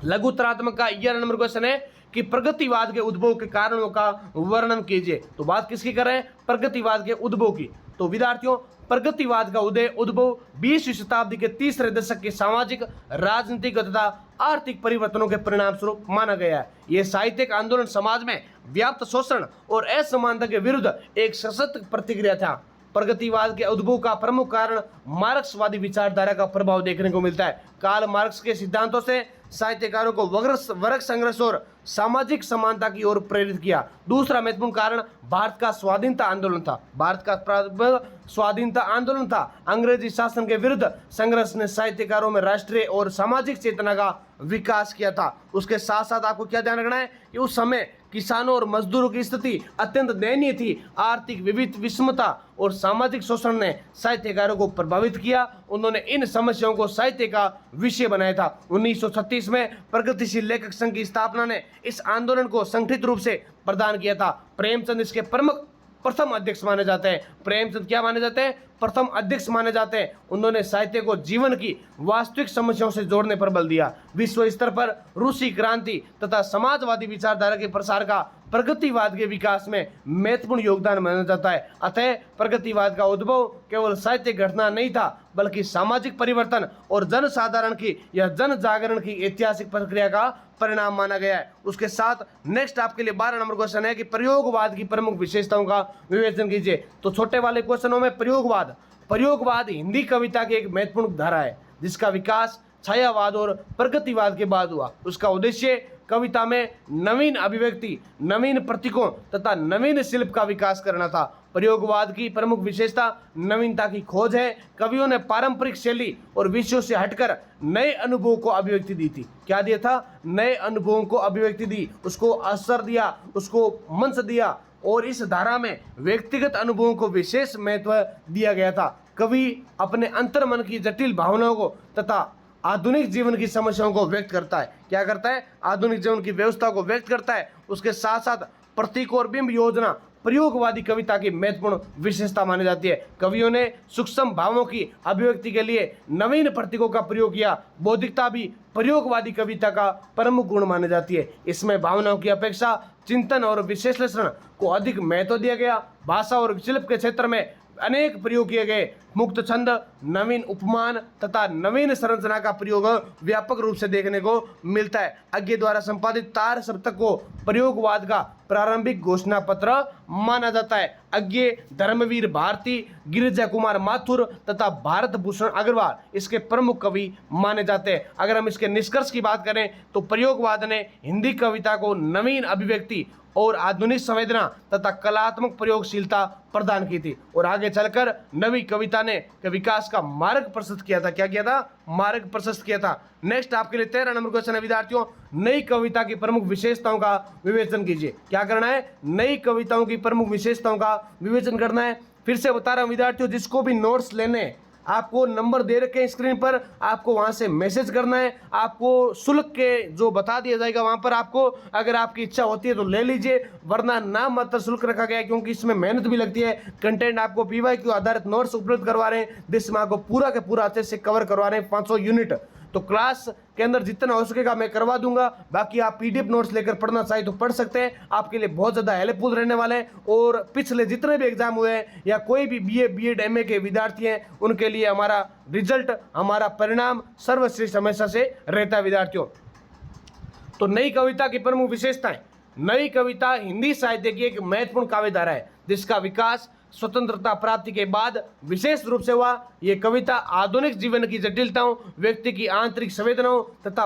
लघुतरात्मक का। 11 नंबर क्वेश्चन है कि प्रगतिवाद के उद्भव के कारणों का वर्णन कीजिए। तो बात किसकी कर रहे हैं? प्रगतिवाद के उद्भव की। तो विद्यार्थियों, प्रगतिवाद का उद्भव 20वीं शताब्दी के तीसरे दशक के सामाजिक, राजनीतिक तथा आर्थिक परिवर्तनों के परिणाम स्वरूप माना गया है। यह साहित्यिक आंदोलन समाज में व्याप्त शोषण और असमानता के विरुद्ध एक सशक्त प्रतिक्रिया था। प्रगतिवाद के उद्भव का प्रमुख कारण मार्क्सवादी विचारधारा का प्रभाव देखने को मिलता है। कार्ल मार्क्स के सिद्धांतों से साहित्यकारों को वर्ग संघर्ष और सामाजिक समानता की ओर प्रेरित किया। दूसरा महत्वपूर्ण कारण भारत का स्वाधीनता आंदोलन था। भारत का स्वाधीनता आंदोलन था। अंग्रेजी शासन के विरुद्ध संघर्ष ने साहित्यकारों में राष्ट्रीय और सामाजिक चेतना का विकास किया था। उसके साथ साथ आपको क्या ध्यान रखना है कि उस समय किसानों और मजदूरों की स्थिति अत्यंत दयनीय थी। आर्थिक विषमता और सामाजिक शोषण ने साहित्यकारों को प्रभावित किया। उन्होंने इन समस्याओं को साहित्य का विषय बनाया था। 1936 में प्रगतिशील लेखक संघ की स्थापना ने इस आंदोलन को संगठित रूप से प्रदान किया था। प्रेमचंद इसके प्रथम अध्यक्ष माने जाते हैं। प्रेमचंद क्या माने जाते हैं? प्रथम अध्यक्ष माने जाते हैं। उन्होंने साहित्य को जीवन की वास्तविक समस्याओं से जोड़ने पर बल दिया। विश्व स्तर पर रूसी क्रांति तथा समाजवादी विचारधारा के प्रसार का प्रगतिवाद के विकास में महत्वपूर्ण योगदान माना जाता है। अतः प्रगतिवाद का उद्भव केवल साहित्यिक घटना नहीं था बल्कि सामाजिक परिवर्तन और जनसाधारण की या जन जागरण की ऐतिहासिक प्रक्रिया का परिणाम माना गया है। उसके साथ नेक्स्ट आपके लिए 12 नंबर क्वेश्चन है कि प्रयोगवाद की प्रमुख विशेषताओं का विवेचन कीजिए। तो छोटे वाले क्वेश्चनों में प्रयोगवाद हिंदी कविता की एक महत्वपूर्ण धारा है जिसका विकास छायावाद और प्रगतिवाद के बाद हुआ। उसका उद्देश्य कविता में नवीन अभिव्यक्ति, नवीन प्रतीकों तथा नवीन शिल्प का विकास करना था। प्रयोगवाद की प्रमुख विशेषता नवीनता की खोज है। कवियों ने पारंपरिक शैली और विषयों से हटकर नए अनुभवों को अभिव्यक्ति दी थी। क्या दिया था? नए अनुभवों को अभिव्यक्ति दी, उसको असर दिया, उसको मंच दिया और इस धारा में व्यक्तिगत अनुभवों को विशेष महत्व दिया गया था। कवि अपने अंतर्मन की जटिल भावनाओं को तथा आधुनिक जीवन की समस्याओं को व्यक्त करता है। क्या करता है? आधुनिक जीवन की व्यवस्था को व्यक्त करता है। उसके साथ साथ प्रतीक और बिंब योजना प्रयोगवादी कविता की महत्वपूर्ण विशेषता मानी जाती है। कवियों ने सूक्ष्म भावों की अभिव्यक्ति के लिए नवीन प्रतीकों का प्रयोग किया। बौद्धिकता भी प्रयोगवादी कविता का प्रमुख गुण मानी जाती है। इसमें भावनाओं की अपेक्षा चिंतन और विश्लेषण को अधिक महत्व दिया गया। भाषा और शिल्प के क्षेत्र में अनेक प्रयोग किए गए। मुक्त छंद, नवीन उपमान तथा नवीन संरचना का प्रयोग व्यापक रूप से देखने को मिलता है। अज्ञे द्वारा संपादित तार सप्तक को प्रयोगवाद का प्रारंभिक घोषणा पत्र माना जाता है। अज्ञे, धर्मवीर भारती, गिरिजा कुमार माथुर तथा भारत भूषण अग्रवाल इसके प्रमुख कवि माने जाते हैं। अगर हम इसके निष्कर्ष की बात करें तो प्रयोगवाद ने हिंदी कविता को नवीन अभिव्यक्ति और आधुनिक संवेदना तथा कलात्मक प्रयोगशीलता प्रदान की थी और आगे चलकर नवी कविता ने विकास का मार्ग प्रशस्त किया था। क्या किया था? मार्ग प्रशस्त किया था। नेक्स्ट आपके लिए 13 नंबर क्वेश्चन है विद्यार्थियों, नई कविता की प्रमुख विशेषताओं का विवेचन कीजिए। क्या करना है? नई कविताओं की प्रमुख विशेषताओं का विवेचन करना है। फिर से बता रहा हूं विद्यार्थियों, जिसको भी नोट्स लेने आपको नंबर दे रखे हैं स्क्रीन पर, आपको वहां से मैसेज करना है। आपको शुल्क के जो बता दिया जाएगा वहां पर आपको, अगर आपकी इच्छा होती है तो ले लीजिए, वरना नाम मात्र शुल्क रखा गया है क्योंकि इसमें मेहनत भी लगती है। कंटेंट आपको पीवाईक्यू आधारित नोट्स उपलब्ध करवा रहे हैं, जिसमें आपको पूरा के पूरा अच्छे से कवर करवा रहे हैं 500 यूनिट। तो क्लास के अंदर जितना हो सकेगा मैं करवा दूंगा, बाकी आप पीडीएफ नोट्स लेकर पढ़ना चाहे तो पढ़ सकते हैं, आपके लिए बहुत ज़्यादा हेल्पफुल रहने वाले हैं। और पिछले जितने भी एग्जाम हुए हैं या कोई भी बीए, बीएड, एमए के विद्यार्थी हैं, उनके लिए हमारा रिजल्ट, हमारा परिणाम सर्वश्रेष्ठ हमेशा से रहता है विद्यार्थियों। तो नई कविता की प्रमुख विशेषताएं। नई कविता हिंदी साहित्य की एक महत्वपूर्ण काव्य धारा है जिसका विकास स्वतंत्रता प्राप्ति के बाद विशेष रूप से हुआ। ये कविता आधुनिक जीवन की जटिलताओं, व्यक्ति की आंतरिक संवेदनाओं तथा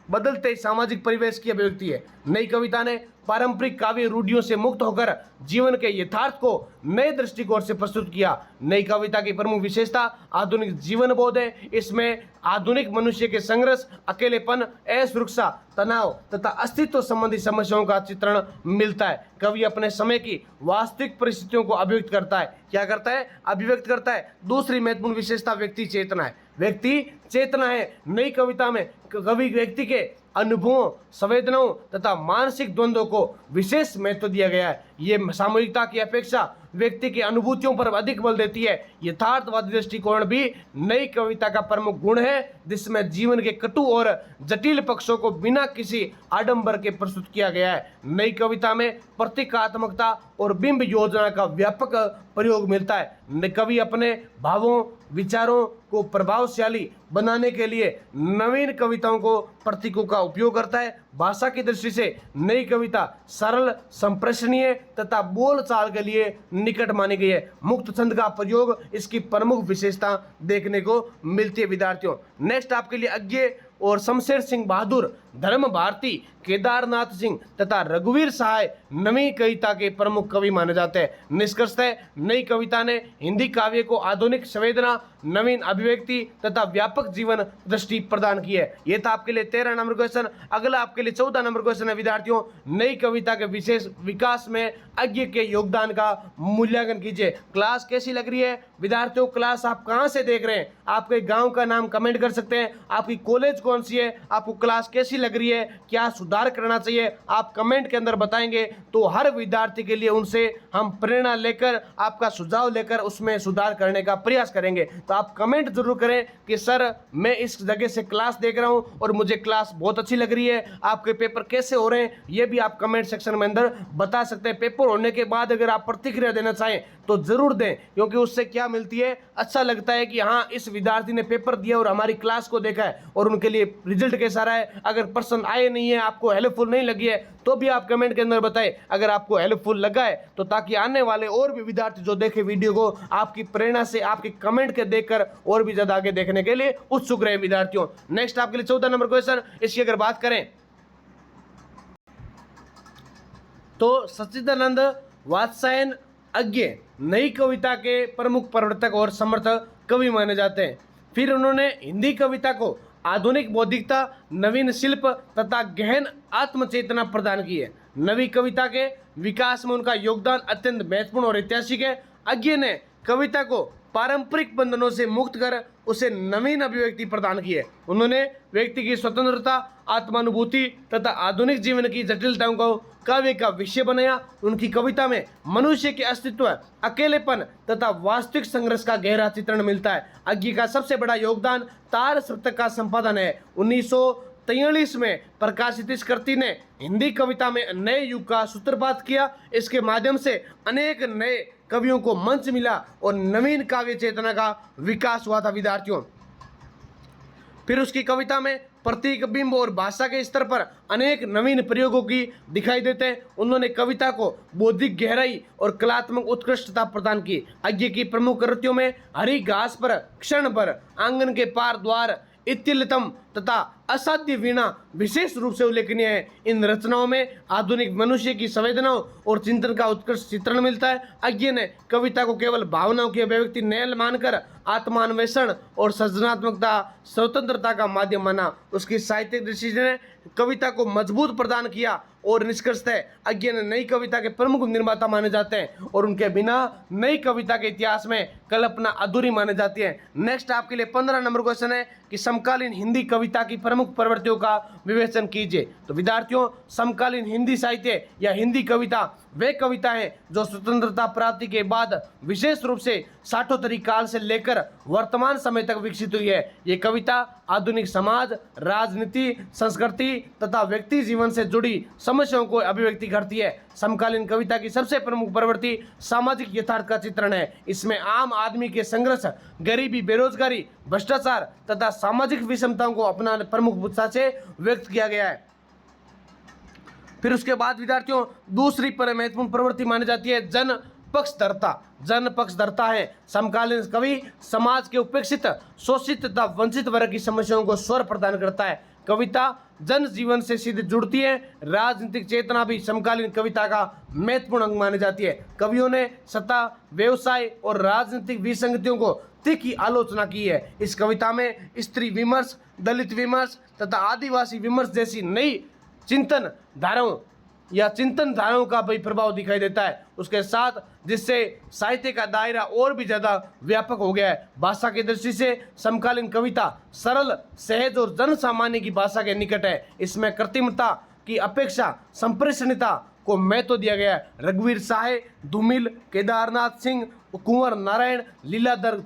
बदलते सामाजिक परिवेश की अभिव्यक्ति है। नई कविता ने पारंपरिक काव्य रूढ़ियों से मुक्त होकर जीवन के यथार्थ को नए दृष्टिकोण से प्रस्तुत किया। नई कविता की प्रमुख विशेषता आधुनिक जीवन बोध है। इसमें आधुनिक मनुष्य के संघर्ष, अकेलेपन, असुरक्षा, तनाव तथा अस्तित्व संबंधी समस्याओं का चित्रण मिलता है। कवि अपने समय की वास्तविक परिस्थितियों को अभिव्यक्त करता है। क्या करता है? अभिव्यक्त करता है। दूसरी महत्वपूर्ण विशेषता व्यक्ति चेतना है। व्यक्ति चेतना है। नई कविता में कवि व्यक्ति के अनुभवों, संवेदनाओं तथा मानसिक द्वंद्वों को विशेष महत्व दिया गया है। ये सामूहिकता की अपेक्षा व्यक्ति की अनुभूतियों पर अधिक बल देती है। यथार्थवादी दृष्टिकोण भी नई कविता का प्रमुख गुण है, जिसमें जीवन के कटु और जटिल पक्षों को बिना किसी आडंबर के प्रस्तुत किया गया है। नई कविता में प्रतीकात्मकता और बिंब योजना का व्यापक प्रयोग मिलता है। कवि अपने भावों, विचारों को प्रभावशाली बनाने के लिए नवीन कविताओं को प्रतीकों का उपयोग करता है। भाषा की दृष्टि से नई कविता सरल, संप्रेषणीय तथा बोलचाल के लिए निकट मानी गई है। मुक्त छंद का प्रयोग इसकी प्रमुख विशेषता देखने को मिलती है विद्यार्थियों। नेक्स्ट आपके लिए अज्ञे और शमशेर सिंह बहादुर, धर्म भारती, केदारनाथ सिंह तथा रघुवीर सहाय नवी कविता के प्रमुख कवि माने जाते हैं। निष्कर्षतः नई कविता ने हिंदी काव्य को आधुनिक संवेदना, नवीन अभिव्यक्ति तथा व्यापक जीवन दृष्टि प्रदान की है। यह था आपके लिए 13 नंबर क्वेश्चन। अगला आपके लिए 14 नंबर क्वेश्चन है विद्यार्थियों, नई कविता के विशेष विकास में अज्ञे के योगदान का मूल्यांकन कीजिए। क्लास कैसी लग रही है विद्यार्थियों? क्लास आप कहां से देख रहे हैं? आपके गांव का नाम कमेंट कर सकते हैं। आपकी कॉलेज कौन सी है? आपको क्लास कैसी लग रही है? क्या सुधार करना चाहिए? आप कमेंट के अंदर बताएंगे तो हर विद्यार्थी के लिए उनसे हम प्रेरणा लेकर, आपका सुझाव लेकर उसमें सुधार करने का प्रयास करेंगे। तो आप कमेंट जरूर करें कि सर मैं इस जगह से क्लास देख रहा हूं और मुझे क्लास बहुत अच्छी लग रही है। आपके पेपर कैसे हो रहे हैं ये भी आप कमेंट सेक्शन में अंदर बता सकते हैं। पेपर होने के बाद अगर आप प्रतिक्रिया देना चाहें तो जरूर दें, क्योंकि उससे क्या मिलती है, अच्छा लगता है कि हाँ इस विद्यार्थी ने पेपर दिया और हमारी क्लास को देखा है और उनके लिए रिजल्ट कैसा रहा है। अगर पसंद आए नहीं है, आपको हेल्पफुल नहीं लगी है तो भी आप कमेंट के अंदर बताएं। अगर आपको हेल्पफुल लगा है तो ताकि आने वाले और भी विद्यार्थी जो देखे वीडियो को आपकी प्रेरणा से, आपके कमेंट के देखकर और भी ज्यादा आगे देखने के लिए उत्सुक रहे विद्यार्थियों। नेक्स्ट आपके लिए 14 नंबर क्वेश्चन, इसकी अगर बात करें तो सच्चिदानंद वात्स्यायन अज्ञे नई कविता के प्रमुख प्रवर्तक और समर्थक कवि माने जाते हैं। फिर उन्होंने हिंदी कविता को आधुनिक बौद्धिकता, नवीन शिल्प तथा गहन आत्मचेतना प्रदान की है। नवी कविता के विकास में उनका योगदान अत्यंत महत्वपूर्ण और ऐतिहासिक है। अज्ञे ने कविता को पारंपरिक बंधनों से मुक्त कर उसे नवीन अभिव्यक्ति प्रदान की है। उन्होंने व्यक्ति की स्वतंत्रता, आत्मानुभूति तथा आधुनिक जीवन की जटिलताओं को काव्य का विषय बनाया। उनकी कविता में मनुष्य के अस्तित्व, अकेलेपन तथा वास्तविक संघर्ष का गहरा चित्रण मिलता है। अज्ञे का सबसे बड़ा योगदान तार सप्तक का संपादन है। 1943 में प्रकाशित इस कृति ने हिंदी कविता में नए युग का सूत्रपात किया। इसके माध्यम से अनेक नए कवियों को मंच मिला और नवीन काव्य चेतना का विकास हुआ था विद्यार्थियों। फिर उसकी कविता में प्रतीक बिंब और भाषा के स्तर पर अनेक नवीन प्रयोगों की दिखाई देते हैं। उन्होंने कविता को बौद्धिक गहराई और कलात्मक उत्कृष्टता प्रदान की। आगे की प्रमुख कृतियों में हरी घास पर, क्षण भर, आंगन के पार द्वार, इत्यलितम तथा असाध्य वीणा विशेष रूप से उल्लेखनीय है। इन रचनाओं में आधुनिक मनुष्य की संवेदनाओं और चिंतन का उत्कृष्ट चित्रण मिलता है। अज्ञे ने कविता को केवल भावनाओं की अभिव्यक्ति न मानकर आत्मान्वेषण और सृजनात्मकता, स्वतंत्रता का माध्यम माना। उसकी साहित्यिक दृष्टि ने कविता को मजबूत प्रदान किया और निष्कर्षतः अज्ञे ने नई कविता के प्रमुख निर्माता माने जाते हैं और उनके बिना नई कविता के इतिहास में कल्पना अधूरी मानी जाती है। नेक्स्ट आपके लिए 15 नंबर क्वेश्चन है कि समकालीन हिंदी कविता की प्रमुख प्रवृत्तियों का विवेचन कीजिए। तो विद्यार्थियों, समकालीन हिंदी साहित्य या हिंदी कविता वे कविता हैं जो स्वतंत्रता प्राप्ति के बाद विशेष रूप से साठोत्तरी काल से लेकर वर्तमान समय तक विकसित हुई है। ये कविता आधुनिक समाज, राजनीति, संस्कृति तथा व्यक्ति जीवन से जुड़ी समस्याओं को अभिव्यक्ति करती है। समकालीन कविता की सबसे प्रमुख प्रवृत्ति सामाजिक यथार्थ का चित्रण है। इसमें आम आदमी के संघर्ष, गरीबी, बेरोजगारी, भ्रष्टाचार तथा सामाजिक विषमताओं को अपना प्रमुख मुद्दा से व्यक्त किया गया है। फिर उसके बाद विद्यार्थियों, दूसरी महत्वपूर्ण प्रवृत्ति मानी जाती है जन पक्षधरता। जन पक्षधरता है समकालीन कवि समाज के उपेक्षित, शोषित तथा वंचित वर्ग की समस्याओं को स्वर प्रदान करता है। कविता जन जीवन से सीधे जुड़ती है। राजनीतिक चेतना भी समकालीन कविता का महत्वपूर्ण अंग मानी जाती है। कवियों ने सत्ता, व्यवसाय और राजनीतिक विसंगतियों को तीखी आलोचना की है। इस कविता में स्त्री विमर्श, दलित विमर्श तथा आदिवासी विमर्श जैसी नई चिंतन धाराओं का भी प्रभाव दिखाई देता है उसके साथ, जिससे साहित्य का दायरा और भी ज़्यादा व्यापक हो गया है। भाषा की दृष्टि से समकालीन कविता सरल, सहज और जन सामान्य की भाषा के निकट है। इसमें कृत्रिमता की अपेक्षा संप्रेषणीयता को महत्व दिया गया है। रघुवीर साहे, धूमिल, केदारनाथ सिंह, कुंवर नारायण, लीलाधर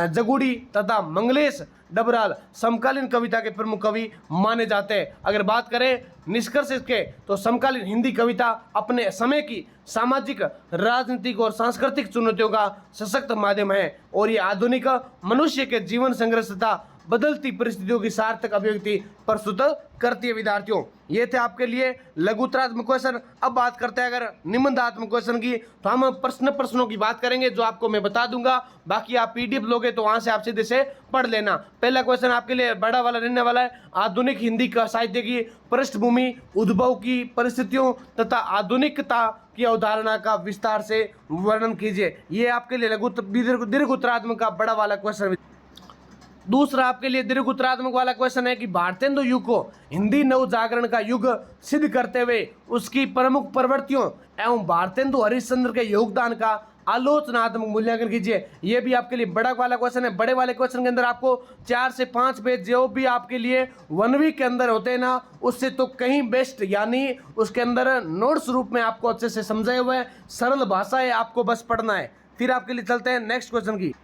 जगुड़ी तथा मंगलेश डबराल समकालीन कविता के प्रमुख कवि माने जाते हैं। अगर बात करें निष्कर्ष इसके, तो समकालीन हिंदी कविता अपने समय की सामाजिक, राजनीतिक और सांस्कृतिक चुनौतियों का सशक्त माध्यम है और ये आधुनिक मनुष्य के जीवन संघर्ष तथा बदलती परिस्थितियों की सार्थक अभिव्यक्ति प्रस्तुत करती है। विद्यार्थियों, ये थे आपके लिए लघुत्तरात्मक क्वेश्चन। अब बात करते हैं अगर निबंधात्मक क्वेश्चन की, तो हम प्रश्नों की बात करेंगे जो आपको मैं बता दूंगा। बाकी आप पीडीएफ लोगे तो वहां से आप सीधे से पढ़ लेना। पहला क्वेश्चन आपके लिए बड़ा वाला रहने वाला है, आधुनिक हिंदी का साहित्य की पृष्ठभूमि, उद्भव की परिस्थितियों तथा आधुनिकता की अवधारणा का विस्तार से वर्णन कीजिए। ये आपके लिए दीर्घ उत्तरात्मक का बड़ा वाला क्वेश्चन। दूसरा आपके लिए दीर्घ उत्तरात्मक वाला क्वेश्चन है कि भारतेंदु युग को हिंदी नव जागरण का युग सिद्ध करते हुए उसकी प्रमुख प्रवृत्तियों एवं भारतेंदु हरिश्चंद्र के योगदान का आलोचनात्मक मूल्यांकन कीजिए। यह भी आपके लिए बड़ा वाला क्वेश्चन है। बड़े वाले क्वेश्चन के अंदर आपको 4 से 5 पेज जो भी आपके लिए 1 वीक के अंदर होते हैं ना, उससे तो कहीं बेस्ट, यानी उसके अंदर नोट्स रूप में आपको अच्छे से समझाए हुए हैं, सरल भाषा है, आपको बस पढ़ना है। फिर आपके लिए चलते हैं नेक्स्ट क्वेश्चन की।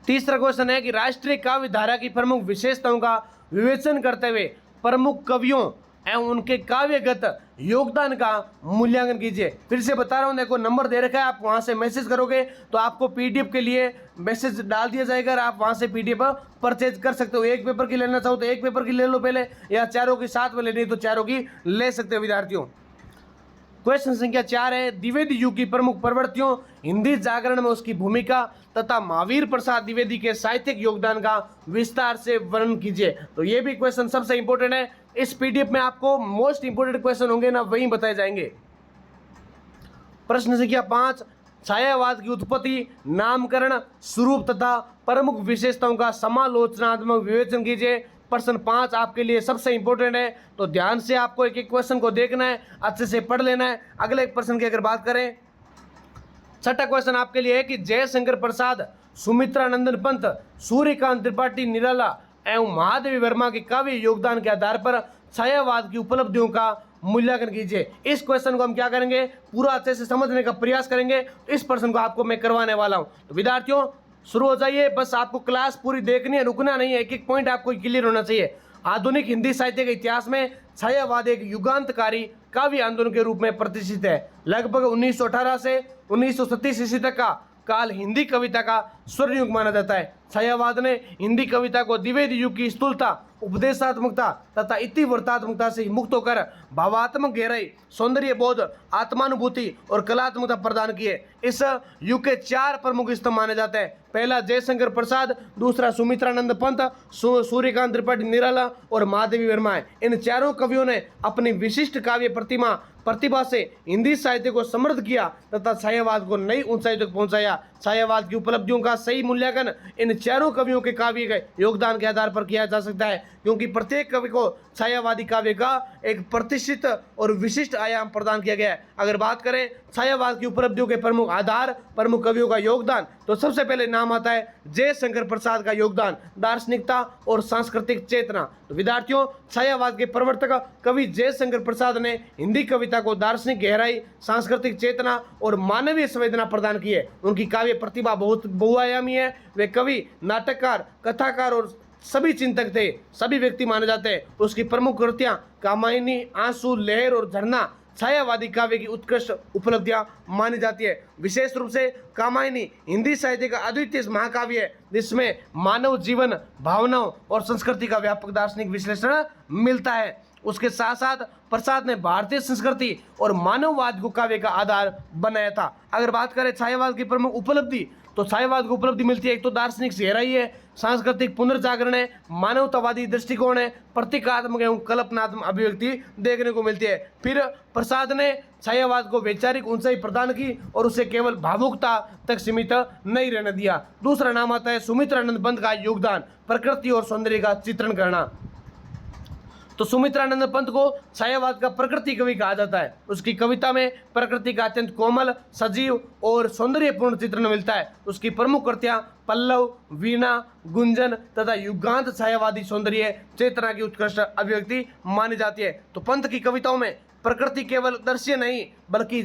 तीसरा क्वेश्चन है कि राष्ट्रीय काव्य धारा की प्रमुख विशेषताओं का विवेचन करते हुए प्रमुख कवियों एवं उनके काव्यगत योगदान का मूल्यांकन कीजिए। फिर से बता रहा हूं, देखो नंबर दे रखा है, आप वहां से मैसेज करोगे तो आपको पीडीएफ के लिए मैसेज डाल दिया जाएगा, आप वहां से पीडीएफ परचेज कर सकते हो। एक पेपर की लेना चाहो तो एक पेपर की ले लो पहले, या चारों की साथ में लेनी तो चारों की ले सकते हो। विद्यार्थियों, क्वेश्चन संख्या 4 है, द्विवेदी युग की प्रमुख प्रवृत्तियों, हिंदी जागरण में उसकी भूमिका तथा महावीर प्रसाद द्विवेदी के साहित्यिक योगदान का विस्तार से वर्णन कीजिए। तो ये भी क्वेश्चन सबसे इंपॉर्टेंट है। इस पीडीएफ में आपको मोस्ट इंपोर्टेंट क्वेश्चन होंगे ना, वही बताए जाएंगे। प्रश्न संख्या 5, छायावाद की उत्पत्ति, नामकरण, स्वरूप तथा प्रमुख विशेषताओं का समालोचनात्मक विवेचन कीजिए। प्रश्न 5 आपके लिए सबसे इंपॉर्टेंट है, तो ध्यान से आपको एक एक क्वेश्चन को देखना है, अच्छे से पढ़ लेना है। अगले प्रश्न की अगर बात करें, छठा क्वेश्चन आपके लिए है कि जयशंकर प्रसाद, सुमित्रा नंदन पंत, सूर्यकांत त्रिपाठी निराला एवं महादेवी वर्मा के काव्य योगदान के आधार पर छायावाद की उपलब्धियों का मूल्यांकन कीजिए। इस क्वेश्चन को हम क्या करेंगे, पूरा अच्छे से समझने का प्रयास करेंगे। इस प्रश्न को आपको मैं करवाने वाला हूं। तो विद्यार्थियों शुरू हो जाइए, बस आपको क्लास पूरी देखनी है, रुकना नहीं है, एक एक पॉइंट आपको क्लियर होना चाहिए। आधुनिक हिंदी साहित्य के इतिहास में छायावाद एक युगांतकारी काव्य आंदोलन के रूप में प्रतिष्ठित है। लगभग 1918 से 1937 ईस्वी तक का काल हिंदी कविता का स्वर्ण युग माना जाता है। छायावाद ने हिंदी कविता को द्विवेद युग की स्थूलता, उपदेशात्मकता तथा इतिवृत्तात्मकता से मुक्त होकर भावात्मक गहराई, सौंदर्य बोध, आत्मानुभूति और कलात्मकता प्रदान की है। इस युग के 4 प्रमुख स्तंभ माने जाते हैं। पहला जयशंकर प्रसाद, दूसरा सुमित्रानंद पंत, सूर्यकांत त्रिपाठी निराला और महादेवी वर्मा है। इन चारों कवियों ने अपनी विशिष्ट काव्य प्रतिभा से हिंदी साहित्य को समृद्ध किया तथा छायावाद को नई ऊंचाई तक पहुंचाया। छायावाद की उपलब्धियों का सही मूल्यांकन इन चारों कवियों के काव्य के योगदान के आधार पर किया जा सकता है, क्योंकि प्रत्येक कवि को छायावादी काव्य का एक प्रतिष्ठित और विशिष्ट आयाम प्रदान किया गया है। अगर बात करें छायावाद की उपलब्धियों के प्रमुख आधार, प्रमुख कवियों का योगदान, तो सबसे पहले नाम आता है जयशंकर प्रसाद का योगदान, दार्शनिकता और सांस्कृतिक चेतना। तो विद्यार्थियों, छायावाद के प्रवर्तक कवि जयशंकर प्रसाद ने हिंदी कविता को दार्शनिक गहराई, सांस्कृतिक चेतना और मानवीय संवेदना प्रदान की है। उनकी काव्य प्रतिभा बहुत बहुआयामी है। वे कवि, नाटककार, कथाकार और सभी चिंतक थे, सभी व्यक्ति माने जाते हैं। उसकी प्रमुख कृतियां कामायनी, आंसू, लहर और झरना छायावादी काव्य की उत्कृष्ट उपलब्धियां मानी जाती है। विशेष रूप से कामायनी हिंदी साहित्य का अद्वितीय महाकाव्य है, जिसमें मानव जीवन, भावनाओं और संस्कृति का व्यापक दार्शनिक विश्लेषण मिलता है। उसके साथ साथ प्रसाद ने भारतीय संस्कृति और मानववाद को काव्य का आधार बनाया था। अगर बात करें छायावाद की प्रमुख उपलब्धि, तो छायावाद को उपलब्धि मिलती है, एक तो दार्शनिक गहराई है, सांस्कृतिक पुनर्जागरण है, मानवतावादी दृष्टिकोण है, प्रतीकात्मक एवं कल्पनात्मक अभिव्यक्ति देखने को मिलती है। फिर प्रसाद ने छायावाद को वैचारिक ऊंचाई प्रदान की और उसे केवल भावुकता तक सीमित नहीं रहने दिया। दूसरा नाम आता है सुमित्रानंद पंत का योगदान, प्रकृति और सौंदर्य का चित्रण करना। तो सुमित्रानंद पंत को छायावाद का प्रकृति कवि कहा जाता है। उसकी कविता में प्रकृति का अत्यंत कोमल, सजीव और सौंदर्यपूर्ण चित्रण मिलता है। उसकी प्रमुख कृतियां पल्लव, वीणा, गुंजन तथा युगांत छायावादी सौंदर्य चेतना की उत्कृष्ट अभिव्यक्ति मानी जाती है। तो पंत की कविताओं में प्रकृति केवल दृश्य नहीं बल्कि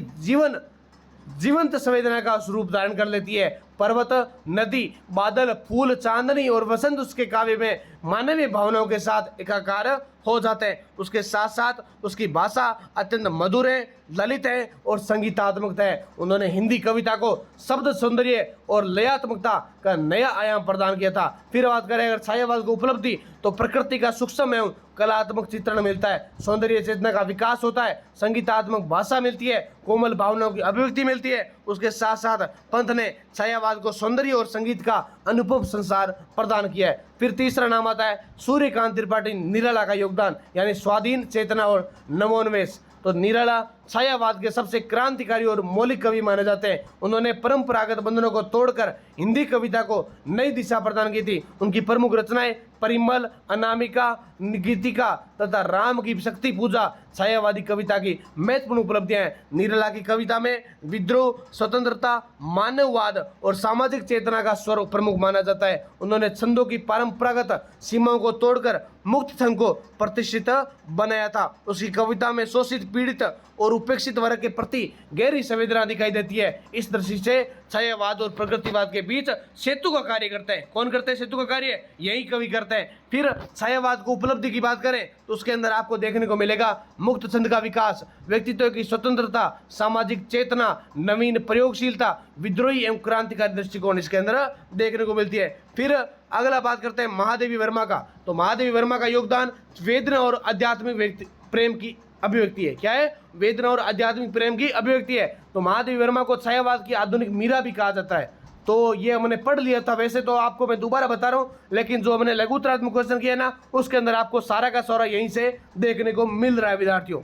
जीवंत संवेदना का स्वरूप धारण कर लेती है। पर्वत, नदी, बादल, फूल, चांदनी और वसंत उसके काव्य में मानवीय भावनाओं के साथ एकाकार हो जाते हैं। उसके साथ साथ उसकी भाषा अत्यंत मधुर है, ललित है और संगीतात्मक है। उन्होंने हिंदी कविता को शब्द सौंदर्य और लयात्मकता का नया आयाम प्रदान किया था। फिर बात करें अगर छायावाद को उपलब्धि, तो प्रकृति का सूक्ष्म एवं कलात्मक चित्रण मिलता है, सौंदर्य चेतना का विकास होता है, संगीतात्मक भाषा मिलती है, कोमल भावनाओं की अभिव्यक्ति मिलती है। उसके साथ साथ पंत ने छायावाद को सौंदर्य और संगीत का अनुभव संसार प्रदान किया है। फिर तीसरा नाम आता है सूर्यकांत त्रिपाठी निराला का योगदान, यानी स्वाधीन चेतना और नवोन्मेष। तो निराला छायावाद के सबसे क्रांतिकारी और मौलिक कवि माने जाते हैं। उन्होंने परंपरागत बंधनों को तोड़कर हिंदी कविता को नई दिशा प्रदान की थी। उनकी प्रमुख रचनाएं परिमल, अनामिका, गीतिका तथा राम की शक्ति पूजा छायावादी कविता की महत्वपूर्ण उपलब्धियां हैं। निराला की कविता में विद्रोह, स्वतंत्रता, मानववाद और सामाजिक चेतना का स्वर प्रमुख माना जाता है। उन्होंने छंदों की परंपरागत सीमाओं को तोड़कर मुक्त छंद को प्रतिष्ठित बनाया था। उसकी कविता में शोषित, पीड़ित और उपेक्षित वर्ग के प्रति गहरी संवेदना दिखाई देती है। इस दृष्टि से छायावाद और प्रकृतिवाद के बीच सेतु का कार्य करते हैं। कौन करते हैं सेतु का कार्य? यही कवि करते हैं। फिर छायावाद को उपलब्धि की बात करें तो उसके अंदर आपको देखने को मिलेगा मुक्त छंद का विकास, व्यक्तित्व की स्वतंत्रता, सामाजिक चेतना, नवीन प्रयोगशीलता, विद्रोही एवं क्रांतिकारी दृष्टिकोण इसके अंदर देखने को मिलती है। फिर अगला बात करते हैं महादेवी वर्मा का। तो महादेवी वर्मा का योगदान वेदना और आध्यात्मिक प्रेम की अभिव्यक्ति है। क्या है? वेदना और आध्यात्मिक प्रेम की अभिव्यक्ति है। तो महादेवी वर्मा को छायावाद की आधुनिक मीरा भी कहा जाता है। तो ये हमने पढ़ लिया था, वैसे तो आपको मैं दोबारा बता रहा हूँ, लेकिन जो हमने लघुतरात्मक क्वेश्चन किया ना, उसके अंदर आपको सारा का सारा यहीं से देखने को मिल रहा है विद्यार्थियों।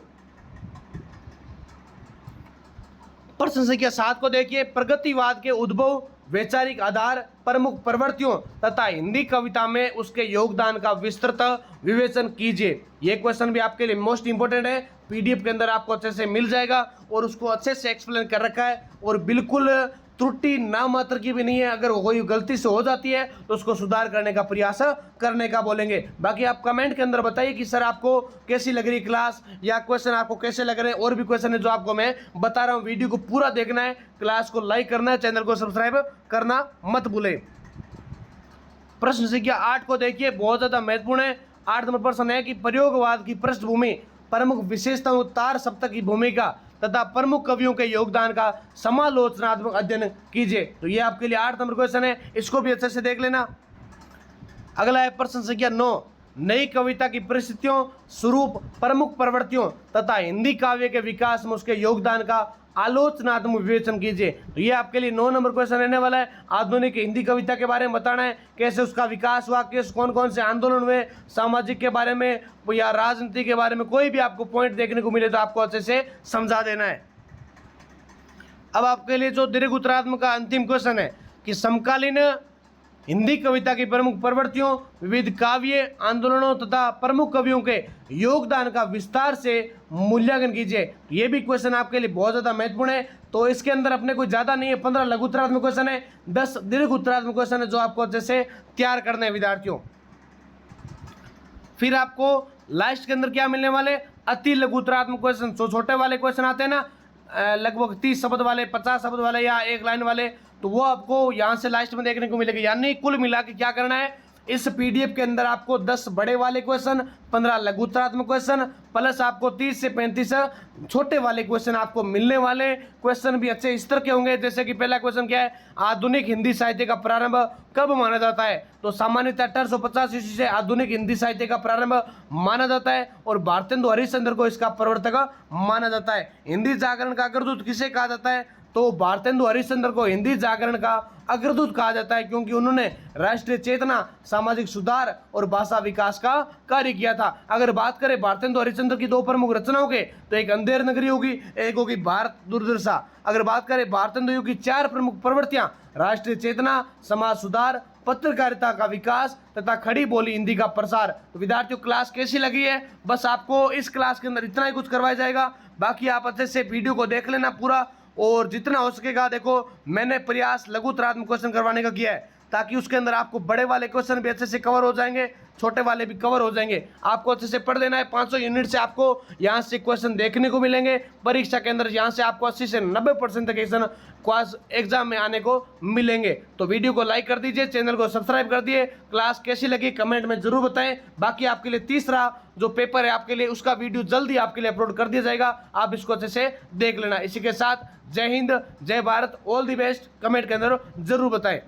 प्रश्न संख्या 7 को देखिए, प्रगतिवाद के उद्भव, वैचारिक आधार, प्रमुख प्रवृत्तियों तथा हिंदी कविता में उसके योगदान का विस्तृत विवेचन कीजिए। ये क्वेश्चन भी आपके लिए मोस्ट इंपोर्टेंट है। पीडीएफ के अंदर आपको अच्छे से मिल जाएगा और उसको अच्छे से एक्सप्लेन कर रखा है और बिल्कुल त्रुटि ना मात्र की भी नहीं है। अगर कोई गलती से हो जाती है तो उसको सुधार करने का प्रयास करने का बोलेंगे। बाकी आप कमेंट के अंदर बताइए कि सर आपको कैसी लग रही क्लास या क्वेश्चन आपको कैसे लग रहे हैं। और भी क्वेश्चन है जो आपको मैं बता रहा हूँ। वीडियो को पूरा देखना है, क्लास को लाइक करना है, चैनल को सब्सक्राइब करना मत भूलें। प्रश्न संख्या 8 को देखिए, बहुत ज़्यादा महत्वपूर्ण है। 8 नंबर प्रश्न है कि प्रयोगवाद की पृष्ठभूमि प्रमुख विशेषताओं, तार सप्तक की भूमिका तथा प्रमुख कवियों के योगदान का समालोचनात्मक अध्ययन कीजिए। तो ये आपके लिए 8 नंबर क्वेश्चन है, इसको भी अच्छे से देख लेना। अगला है प्रश्न संख्या 9, नई कविता की परिस्थितियों, स्वरूप, प्रमुख प्रवृत्तियों तथा हिंदी काव्य के विकास में उसके योगदान का आलोचनात्मक विवेचन कीजिए। तो ये आपके लिए 9 नंबर क्वेश्चन रहने वाला है। आधुनिक हिंदी कविता के बारे में बताना है, कैसे उसका विकास हुआ, किस कौन कौन से आंदोलन हुए, सामाजिक के बारे में या राजनीति के बारे में, कोई भी आपको पॉइंट देखने को मिले तो आपको अच्छे से समझा देना है। अब आपके लिए जो दीर्घ उत्तरात्मक का अंतिम क्वेश्चन है कि समकालीन हिंदी कविता की प्रमुख प्रवृत्तियों, विविध काव्य आंदोलनों तथा प्रमुख कवियों के योगदान का विस्तार से मूल्यांकन कीजिए। ये भी क्वेश्चन आपके लिए बहुत ज़्यादा महत्वपूर्ण है। तो इसके अंदर अपने कोई ज़्यादा नहीं है, 15 लघु उत्तरात्मक क्वेश्चन है, 10 दीर्घ उत्तरात्मक क्वेश्चन है जो आपको अच्छे से तैयार करने हैं विद्यार्थियों। फिर आपको लास्ट के अंदर क्या मिलने वाले, अति लघु उत्तरात्मक क्वेश्चन, जो छोटे वाले क्वेश्चन आते हैं ना, लगभग 30 शब्द वाले, 50 शब्द वाले या 1 लाइन वाले, तो वो आपको यहाँ से लास्ट में देखने को मिलेगा। यानी कुल मिला के क्या करना है, इस पीडीएफ के अंदर आपको 10 बड़े वाले क्वेश्चन, 15 लघु उत्तरात्मक क्वेश्चन प्लस आपको 30 से 35 छोटे वाले क्वेश्चन आपको मिलने वाले। क्वेश्चन भी अच्छे स्तर के होंगे। जैसे कि पहला क्वेश्चन क्या है, आधुनिक हिंदी साहित्य का प्रारंभ कब माना जाता है। तो सामान्यतः 1850 ईस्वी से आधुनिक हिंदी साहित्य का प्रारंभ माना जाता है और भारतेंदु हरिश्चंद्र को इसका प्रवर्तक माना जाता है। हिंदी जागरण का अग्रदूत किसे कहा जाता है, तो भारतेंदु हरिश्चंद्र को हिंदी जागरण का अग्रदूत कहा जाता है, क्योंकि उन्होंने राष्ट्रीय चेतना, सामाजिक सुधार और भाषा विकास का कार्य किया था। अगर बात करें भारतेंदु हरिश्चंद्र की 2 प्रमुख रचनाओं के, तो एक अंधेर नगरी होगी, एक होगी भारत दुर्दशा। अगर बात करें भारतेंदु की 4 प्रमुख प्रवृत्तियां, राष्ट्रीय चेतना, समाज सुधार, पत्रकारिता का विकास तथा खड़ी बोली हिंदी का प्रसार। तो विद्यार्थियों क्लास कैसी लगी है, बस आपको इस क्लास के अंदर इतना ही कुछ करवाया जाएगा। बाकी आप अच्छे से वीडियो को देख लेना पूरा, और जितना हो सकेगा देखो मैंने प्रयास लघु उत्तरात्मक क्वेश्चन करवाने का किया है, ताकि उसके अंदर आपको बड़े वाले क्वेश्चन भी अच्छे से कवर हो जाएंगे, छोटे वाले भी कवर हो जाएंगे। आपको अच्छे से पढ़ लेना है। 500 यूनिट से आपको यहाँ से क्वेश्चन देखने को मिलेंगे परीक्षा के अंदर। यहाँ से आपको 80 से 90% तक क्वेश्चन क्लास एग्जाम में आने को मिलेंगे। तो वीडियो को लाइक कर दीजिए, चैनल को सब्सक्राइब कर दिए। क्लास कैसी लगी कमेंट में जरूर बताएं। बाकी आपके लिए तीसरा जो पेपर है आपके लिए, उसका वीडियो जल्दी आपके लिए अपलोड कर दिया जाएगा, आप इसको अच्छे से देख लेना। इसी के साथ जय हिंद, जय Bharat, all the best comment के अंदर जरूर बताएं।